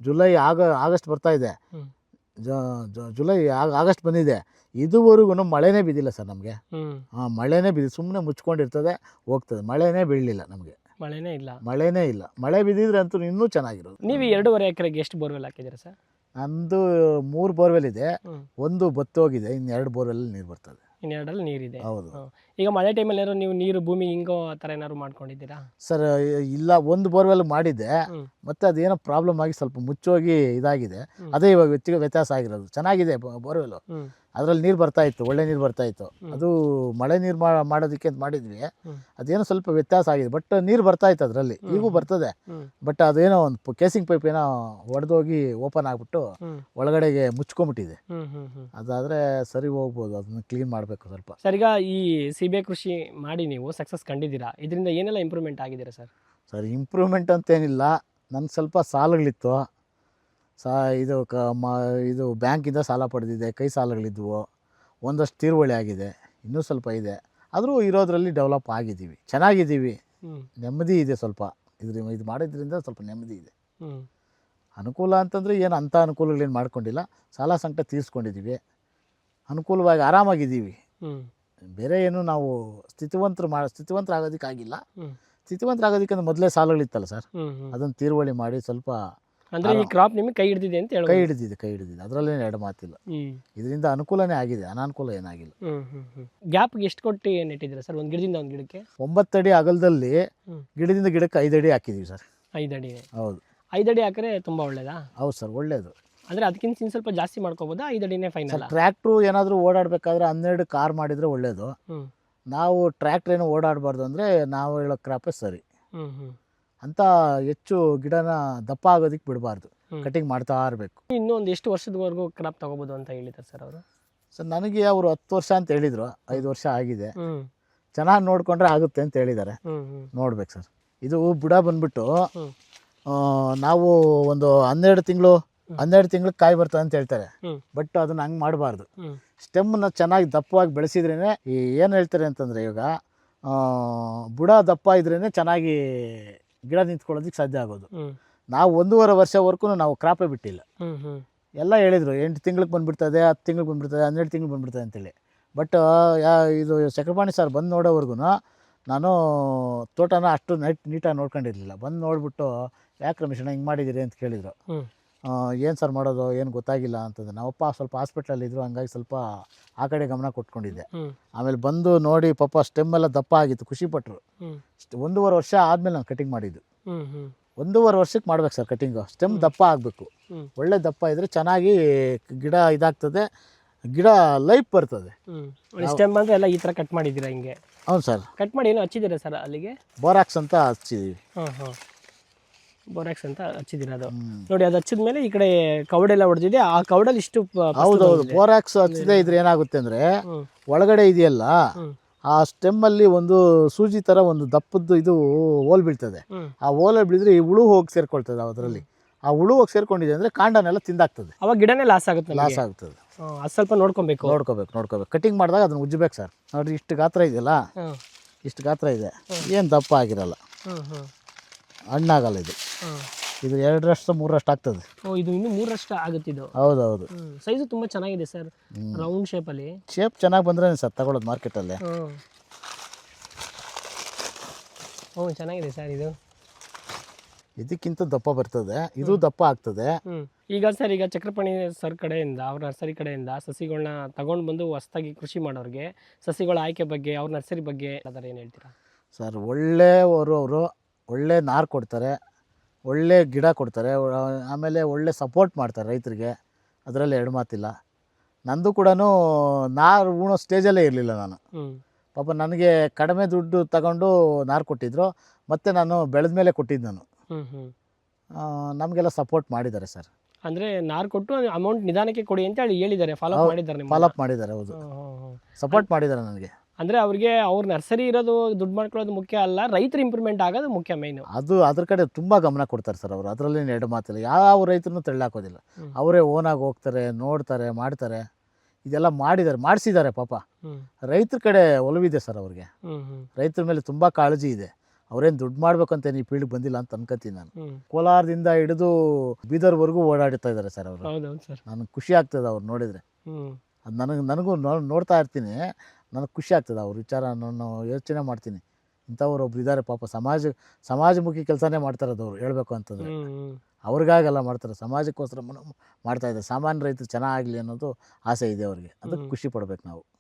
ಜುಲೈ ಆಗಸ್ಟ್ ಬರ್ತಾ ಇದೆ, ಜುಲೈ ಆಗಸ್ಟ್ ಬಂದಿದೆ, ಇದುವರೆಗೂ ಮಳೆನೇ ಬಿದ್ದಿಲ್ಲ ಸರ್ ನಮಗೆ. ಮಳೆನೇ ಬಿದ್ದಿ, ಸುಮ್ಮನೆ ಮುಚ್ಕೊಂಡಿರ್ತದೆ, ಹೋಗ್ತದೆ. ಮಳೆನೇ ಬೀಳಲಿಲ್ಲ ನಮಗೆ. ಮಳೆನೇ ಇಲ್ಲ. ಮಳೆ ಬಿದ್ದಿದ್ರೆ ಅಂತೂ ಇನ್ನೂ ಚೆನ್ನಾಗಿರೋದು. ನೀವು 2.5 ಎಕರೆಗೆ ಎಷ್ಟು ಬೋರ್ವೆಲ್ ಹಾಕಿದ್ದೀರಾ ಸರ್? ನಂದು 3 ಬೋರ್ವೆಲ್ ಇದೆ, ಒಂದು ಬತ್ತೋಗಿದೆ, ಇನ್ನು 2 ಬೋರ್ವೆಲ್ ನೀರು ಬರ್ತದೆ. ಇನ್ನೆರಡರಲ್ಲಿ ನೀರಿದೆ. ಹೌದು. ಈಗ ಮಳೆ ಟೈಮಲ್ಲಿ ಏನಾದ್ರು ನೀವು ನೀರು ಭೂಮಿ ಹಿಂಗೋ ಆ ಥರ ಏನಾದ್ರು ಮಾಡ್ಕೊಂಡಿದ್ದೀರಾ? ಸರ್ ಇಲ್ಲ, ಒಂದು ಬೋರ್ವೆಲ್ ಮಾಡಿದ್ದೆ, ಮತ್ತೆ ಅದೇನೋ ಪ್ರಾಬ್ಲಮ್ ಆಗಿ ಸ್ವಲ್ಪ ಮುಚ್ಚೋಗಿ ಇದಾಗಿದೆ. ಅದೇ ಇವಾಗ ವ್ಯತ್ಯಾಸ ಆಗಿರೋದು. ಚೆನ್ನಾಗಿದೆ ಬೋರ್ವೆಲ್, ಅದರಲ್ಲಿ ನೀರು ಬರ್ತಾ ಇತ್ತು, ಒಳ್ಳೆ ನೀರು ಬರ್ತಾ ಇತ್ತು. ಅದು ಮಳೆ ನೀರು ಮಾಡೋದಕ್ಕೆ ಅಂತ ಮಾಡಿದ್ವಿ. ಅದೇನೋ ಸ್ವಲ್ಪ ವ್ಯತ್ಯಾಸ ಆಗಿದೆ, ಬಟ್ ನೀರು ಬರ್ತಾ ಇತ್ತು ಅದರಲ್ಲಿ, ಈಗೂ ಬರ್ತದೆ. ಬಟ್ ಅದೇನೋ ಒಂದು ಕೇಸಿಂಗ್ ಪೈಪ್ ಏನೋ ಒಡೆದೋಗಿ ಓಪನ್ ಆಗಿಬಿಟ್ಟು ಒಳಗಡೆಗೆ ಮುಚ್ಕೊಂಬಿಟ್ಟಿದೆ. ಅದಾದರೆ ಸರಿ ಹೋಗ್ಬೋದು, ಅದನ್ನ ಕ್ಲೀನ್ ಮಾಡಬೇಕು ಸ್ವಲ್ಪ. ಸರ್, ಈಗ ಈ CBA ಕೃಷಿ ಮಾಡಿ ನೀವು ಸಕ್ಸಸ್ ಕಂಡಿದ್ದೀರಾ, ಇದರಿಂದ ಏನೆಲ್ಲ ಇಂಪ್ರೂವ್ಮೆಂಟ್ ಆಗಿದ್ದೀರಾ ಸರ್? ಸರ್, ಇಂಪ್ರೂವ್ಮೆಂಟ್ ಅಂತೇನಿಲ್ಲ, ನನಗೆ ಸ್ವಲ್ಪ ಸಾಲಗಳಿತ್ತು. ಇದು ಬ್ಯಾಂಕಿಂದ ಸಾಲ ಪಡೆದಿದ್ದೆ, ಕೈ ಸಾಲಗಳಿದ್ವು, ಒಂದಷ್ಟು ತೀರುವಳಿ ಆಗಿದೆ, ಇನ್ನೂ ಸ್ವಲ್ಪ ಇದೆ. ಆದರೂ ಇರೋದ್ರಲ್ಲಿ ಡೆವಲಪ್ ಆಗಿದ್ದೀವಿ, ಚೆನ್ನಾಗಿದ್ದೀವಿ, ನೆಮ್ಮದಿ ಇದೆ. ಸ್ವಲ್ಪ ಇದು ಮಾಡೋದ್ರಿಂದ ಸ್ವಲ್ಪ ನೆಮ್ಮದಿ ಇದೆ. ಅನುಕೂಲ ಅಂತಂದರೆ ಏನು ಅಂಥ ಅನುಕೂಲಗಳೇನು ಮಾಡ್ಕೊಂಡಿಲ್ಲ, ಸಾಲ ಸಂಕಟ ತೀರಿಸ್ಕೊಂಡಿದ್ದೀವಿ, ಅನುಕೂಲವಾಗಿ ಆರಾಮಾಗಿದ್ದೀವಿ. ಬೇರೆ ಏನು ನಾವು ಸ್ಥಿತಿವಂತರಾಗೋದಕ್ಕಾಗಿಲ್ಲ. ಸ್ಥಿತಿವಂತರಾಗೋದಕ್ಕೆ ಮೊದಲೇ ಸಾಲಗಳಿತ್ತಲ್ಲ ಸರ್, ಅದನ್ನು ತೀರುವಳಿ ಮಾಡಿ ಸ್ವಲ್ಪ ಅಂದ್ರೆ ಈ ಕ್ರಾಪ್ ನಿಮಗೆ ಕೈ ಹಿಡಿದಿದೆ ಅಂತ ಹೇಳಿ? ಕೈ ಹಿಡಿದಿದೆ, ಅದರಲ್ಲೇನು ಎರಡು ಮಾತಿಲ್ಲ. ಇದರಿಂದ ಅನುಕೂಲನೇ ಆಗಿದೆ, ಅನಾನುಕೂಲ ಏನಾಗಿಲ್ಲ. ಗ್ಯಾಪ್ಗೆ ಎಷ್ಟು ಕೊಟ್ಟು ನೆಟ್ಟಿದ್ದೀರಾ ಸರ್, ಒಂದು ಗಿಡದಿಂದ ಒಂದು ಗಿಡಕ್ಕೆ? 9 ಅಡಿ ಅಗಲದಲ್ಲಿ ಗಿಡದಿಂದ ಗಿಡಕ್ಕೆ 5 ಅಡಿ ಹಾಕಿದ್ದೀವಿ ಸರ್. 5 ಅಡಿ? ಹೌದು. 5 ಅಡಿ ಹಾಕಿದ್ರೆ ತುಂಬ ಒಳ್ಳೇದಾ? ಹೌದು ಸರ್, ಒಳ್ಳೇದು. ಅಂದರೆ ಅದಕ್ಕಿಂತ ಇನ್ನು ಸ್ವಲ್ಪ ಜಾಸ್ತಿ ಮಾಡ್ಕೋಬೋದಾ? 5 ಅಡಿನೇ ಫೈನಲ್? ಟ್ರ್ಯಾಕ್ಟ್ರು ಏನಾದರೂ ಓಡಾಡಬೇಕಾದ್ರೆ 12 ಕಾರ್ ಮಾಡಿದರೆ ಒಳ್ಳೇದು. ನಾವು ಟ್ರ್ಯಾಕ್ಟ್ರ್ ಏನೋ ಓಡಾಡಬಾರ್ದು ಅಂದರೆ ನಾವು ಹೇಳೋ ಕ್ರಾಪೇ ಸರಿ ಅಂತ. ಹೆಚ್ಚು ಗಿಡನ ದಪ್ಪ ಆಗೋದಕ್ಕೆ ಬಿಡಬಾರ್ದು, ಕಟಿಂಗ್ ಮಾಡ್ತಾ ಇರಬೇಕು. ಇನ್ನೂ ಒಂದು ಎಷ್ಟು ವರ್ಷದವರೆಗೂ ಕ್ರಾಪ್ ತಗೋಬೋದು ಅಂತ ಹೇಳಿದ್ದಾರೆ ಸರ್ ಅವರು? ಸರ್, ನನಗೆ ಅವರು 10 ವರ್ಷ ಅಂತ ಹೇಳಿದರು, 5 ವರ್ಷ ಆಗಿದೆ. ಚೆನ್ನಾಗಿ ನೋಡಿಕೊಂಡ್ರೆ ಆಗುತ್ತೆ ಅಂತ ಹೇಳಿದ್ದಾರೆ, ನೋಡ್ಬೇಕು ಸರ್. ಇದು ಬುಡ ಬಂದ್ಬಿಟ್ಟು ನಾವು ಒಂದು 12 ತಿಂಗಳು ಕಾಯಿ ಬರ್ತದೆ ಅಂತ ಹೇಳ್ತಾರೆ, ಬಟ್ ಅದನ್ನ ಹಂಗೆ ಮಾಡಬಾರ್ದು. ಸ್ಟೆಮ್ನ ಚೆನ್ನಾಗಿ ದಪ್ಪವಾಗಿ ಬೆಳೆಸಿದ್ರೇ, ಏನು ಹೇಳ್ತಾರೆ ಅಂತಂದರೆ, ಇವಾಗ ಬುಡ ದಪ್ಪ ಇದ್ರೇ ಚೆನ್ನಾಗಿ ಗಿಡ ನಿಂತ್ಕೊಳ್ಳೋದಕ್ಕೆ ಸಾಧ್ಯ ಆಗೋದು. ನಾವು 1.5 ವರ್ಷವರೆಗೂ ನಾವು ಕ್ರಾಪೇ ಬಿಟ್ಟಿಲ್ಲ. ಎಲ್ಲ ಹೇಳಿದರು 8 ತಿಂಗಳಿಗೆ ಬಂದುಬಿಡ್ತದೆ, 10 ತಿಂಗಳಿಗೆ ಬಂದುಬಿಡ್ತದೆ, 12 ತಿಂಗಳು ಬಂದುಬಿಡ್ತದೆ ಅಂತೇಳಿ. ಬಟ್ ಇದು ಚಕ್ರಪಾಣಿ ಸರ್ ಬಂದು ನೋಡೋವರೆಗೂ ನಾನು ತೋಟನ ಅಷ್ಟು ನೀಟಾಗಿ ನೋಡ್ಕೊಂಡಿರಲಿಲ್ಲ. ಬಂದು ನೋಡಿಬಿಟ್ಟು, ಯಾಕೆ ರಮೇಶಣ್ಣ ಹಿಂಗೆ ಮಾಡಿದ್ದೀರಿ ಅಂತ ಕೇಳಿದರು. ಏನು ಸರ್ ಮಾಡೋದು, ಏನು ಗೊತ್ತಾಗಿಲ್ಲ ಅಂತಂದ್ರೆ. ನಮ್ಮಪ್ಪ ಸ್ವಲ್ಪ ಹಾಸ್ಪಿಟ್ಲಲ್ಲಿದ್ದರು, ಹಂಗಾಗಿ ಸ್ವಲ್ಪ ಆ ಕಡೆ ಗಮನ ಕೊಟ್ಕೊಂಡಿದ್ದೆ. ಆಮೇಲೆ ಬಂದು ನೋಡಿ, ಪಾಪ ಸ್ಟೆಮ್ ಎಲ್ಲ ದಪ್ಪ ಆಗಿತ್ತು, ಖುಷಿಪಟ್ಟರು. 1.5 ವರ್ಷ ಆದಮೇಲೆ ನಾನು ಕಟಿಂಗ್ ಮಾಡಿದ್ದು. 1.5 ವರ್ಷಕ್ಕೆ ಮಾಡ್ಬೇಕು ಸರ್ ಕಟಿಂಗು. ಸ್ಟೆಮ್ ದಪ್ಪ ಆಗಬೇಕು, ಒಳ್ಳೆ ದಪ್ಪ ಇದ್ದರೆ ಚೆನ್ನಾಗಿ ಗಿಡ ಇದಾಗ್ತದೆ, ಗಿಡ ಲೈಫ್ ಬರ್ತದೆ. ಸ್ಟೆಮ್ ಅಂದರೆ ಎಲ್ಲ ಈ ಥರ ಕಟ್ ಮಾಡಿದ್ದೀರಾ ಹಿಂಗೆ? ಹೌದು ಸರ್. ಕಟ್ ಮಾಡಿ ಏನೋ ಹಚ್ಚಿದ್ದೀರಾ ಸರ್ ಅಲ್ಲಿಗೆ? ಬೋರಾಕ್ಸ್ ಅಂತ ಹಚ್ಚಿದ್ದೀವಿ. ಬೋರಾಕ್ಸ್ ಅಂತ ಹಚ್ಚಿದ್ದೀರಾ? ಅದು ನೋಡಿ, ಅದು ಹಚ್ಚಿದ ಮೇಲೆ ಈ ಕಡೆ ಕವಡೆಲ್ಲ ಹೊಡೆದಿದೆ, ಆ ಕವಡಲ್ಲಿ ಇಷ್ಟು. ಹೌದೌದು, ಬೋರಾಕ್ಸ್ ಹಚ್ಚಿದೆ ಇದ್ರೆ ಏನಾಗುತ್ತೆ ಅಂದರೆ, ಒಳಗಡೆ ಇದೆಯಲ್ಲ ಆ ಸ್ಟೆಮ್ಮಲ್ಲಿ ಒಂದು ಸೂಜಿ ಥರ ಒಂದು ದಪ್ಪದ್ದು ಇದು ಹೋಲ್ ಬೀಳ್ತದೆ. ಆ ಹೋಲ ಬೀಳಿದ್ರೆ ಈ ಹುಳು ಹೋಗಿ ಸೇರ್ಕೊಳ್ತದೆ ಅದರಲ್ಲಿ. ಆ ಹುಳು ಹೋಗಿ ಸೇರ್ಕೊಂಡಿದೆ ಅಂದರೆ ಕಾಂಡನೆಲ್ಲ ತಿಂದಾಗ್ತದೆ, ಅವಾಗ ಗಿಡನೇ ಲಾಸ್ ಆಗುತ್ತೆ. ಅದು ಸ್ವಲ್ಪ ನೋಡ್ಕೊಬೇಕು. ಕಟಿಂಗ್ ಮಾಡಿದಾಗ ಅದನ್ನ ಉಜ್ಜಬೇಕು ಸರ್. ನೋಡ್ರಿ, ಇಷ್ಟು ಗಾತ್ರ ಇದೆಯಲ್ಲ, ಇಷ್ಟು ಗಾತ್ರ ಇದೆ, ಏನು ದಪ್ಪ ಆಗಿರಲ್ಲ, ಹಣ್ಣಾಗಲ್ಲ. ಇದು 2ರಷ್ಟು 3ರಷ್ಟು ಆಗ್ತದೆ. ಇದು ಇನ್ನೂ 3ರಷ್ಟು ಆಗುತ್ತೆ ಇದು? ಹೌದೌದು. ಸೈಜು ತುಂಬ ಚೆನ್ನಾಗಿದೆ ಸರ್, ರೌಂಡ್ ಶೇಪಲ್ಲಿ. ಶೇಪ್ ಚೆನ್ನಾಗಿ ಬಂದ್ರೆ ಸರ್ ತಗೊಳ್ಳೋದು ಮಾರ್ಕೆಟಲ್ಲಿ. ಚೆನ್ನಾಗಿದೆ ಸರ್. ಇದು ಇದಕ್ಕಿಂತ ದಪ್ಪ ಬರ್ತದೆ, ಇದು ದಪ್ಪ ಆಗ್ತದೆ. ಈಗ ಸರ್, ಈಗ ಚಕ್ರಪಾಣಿ ಸರ್ ಕಡೆಯಿಂದ, ಅವ್ರ ನರ್ಸರಿ ಕಡೆಯಿಂದ ಸಸಿಗಳನ್ನ ತಗೊಂಡು ಬಂದು ಹೊಸದಾಗಿ ಕೃಷಿ ಮಾಡೋರಿಗೆ ಸಸಿಗಳ ಆಯ್ಕೆ ಬಗ್ಗೆ, ಅವ್ರ ನರ್ಸರಿ ಬಗ್ಗೆ ಅದರ ಏನು ಹೇಳ್ತೀರಾ ಸರ್? ಅವರು ಒಳ್ಳೆ ನಾರು ಕೊಡ್ತಾರೆ, ಒಳ್ಳೆ ಗಿಡ ಕೊಡ್ತಾರೆ, ಆಮೇಲೆ ಒಳ್ಳೆ ಸಪೋರ್ಟ್ ಮಾಡ್ತಾರೆ ರೈತರಿಗೆ, ಅದರಲ್ಲಿ ಎರಡು ಮಾತಿಲ್ಲ. ನಂದು ಕೂಡ ನಾರು ಉಣೋ ಸ್ಟೇಜಲ್ಲೇ ಇರಲಿಲ್ಲ ನಾನು. ಪಾಪ ನನಗೆ ಕಡಿಮೆ ದುಡ್ಡು ತಗೊಂಡು ನಾರು ಕೊಟ್ಟಿದ್ರು, ಮತ್ತು ನಾನು ಬೆಳೆದ ಮೇಲೆ ಕೊಟ್ಟಿದ್ದು ನಾನು. ನಮಗೆಲ್ಲ ಸಪೋರ್ಟ್ ಮಾಡಿದ್ದಾರೆ ಸರ್. ಅಂದರೆ ನಾರು ಕೊಟ್ಟು ಅಮೌಂಟ್ ನಿಧಾನಕ್ಕೆ ಕೊಡಿ ಅಂತ ಹೇಳಿ ಹೇಳಿದ್ದಾರೆ, ಫಾಲೋ ಅಪ್ ಮಾಡಿದ್ದಾರೆ. ಹೌದು, ಸಪೋರ್ಟ್ ಮಾಡಿದ್ದಾರೆ ನನಗೆ. ಅಂದರೆ ಅವ್ರಿಗೆ ಅವ್ರ ನರ್ಸರಿ ಇರೋದು, ದುಡ್ಡು ಮಾಡ್ಕೊಳ್ಳೋದು ಮುಖ್ಯ ಅಲ್ಲ, ರೈತರ ಇಂಪ್ರೂವ್ಮೆಂಟ್ ಆಗೋದು ಮುಖ್ಯ ಮೇಯ್ನು. ಅದ್ರ ಕಡೆ ತುಂಬ ಗಮನ ಕೊಡ್ತಾರೆ ಸರ್ ಅವರು. ಅದರಲ್ಲಿ ಎರಡು ಮಾತಿಲ್ಲ, ಯಾವ ರೈತರನ್ನು ತಳ್ಳಾಕೋದಿಲ್ಲ. ಅವರೇ ಓನಾಗಿ ಹೋಗ್ತಾರೆ, ನೋಡ್ತಾರೆ, ಮಾಡ್ತಾರೆ. ಇದೆಲ್ಲ ಮಾಡಿಸಿದ್ದಾರೆ ಪಾಪ. ರೈತರ ಕಡೆ ಒಲವಿದೆ ಸರ್ ಅವ್ರಿಗೆ. ರೈತರ ಮೇಲೆ ತುಂಬ ಕಾಳಜಿ ಇದೆ. ಅವ್ರೇನು ದುಡ್ಡು ಮಾಡ್ಬೇಕಂತ ಈ ಫೀಲ್ಡ್ ಬಂದಿಲ್ಲ ಅಂತ ಅನ್ಕೋತೀನಿ ನಾನು. ಕೋಲಾರದಿಂದ ಹಿಡಿದು ಬೀದರ್ವರೆಗೂ ಓಡಾಡ್ತಾ ಇದ್ದಾರೆ ಸರ್ ಅವರು. ನನಗೆ ಖುಷಿ ಆಗ್ತದೆ ಅವ್ರು ನೋಡಿದರೆ. ಅದು ನನಗೂ ನೋಡ್ತಾ ಇರ್ತೀನಿ, ನನಗೆ ಖುಷಿ ಆಗ್ತದೆ ಅವ್ರ ವಿಚಾರ. ನಾನು ಯೋಚನೆ ಮಾಡ್ತೀನಿ, ಇಂಥವ್ರು ಒಬ್ರು ಇದ್ದಾರೆ ಪಾಪ. ಸಮಾಜಮುಖಿ ಕೆಲಸನೇ ಮಾಡ್ತಾರದು ಅವ್ರು, ಹೇಳ್ಬೇಕು ಅಂತಂದರೆ. ಅವ್ರಿಗಾಗೆಲ್ಲ ಮಾಡ್ತಾರೆ, ಸಮಾಜಕ್ಕೋಸ್ಕರ ಮಾಡ್ತಾ ಇದ್ದಾರೆ. ಸಾಮಾನ್ಯ ರೈತರು ಚೆನ್ನಾಗಲಿ ಅನ್ನೋದು ಆಸೆ ಇದೆ ಅವ್ರಿಗೆ. ಅದಕ್ಕೆ ಖುಷಿ ಪಡ್ಬೇಕು ನಾವು.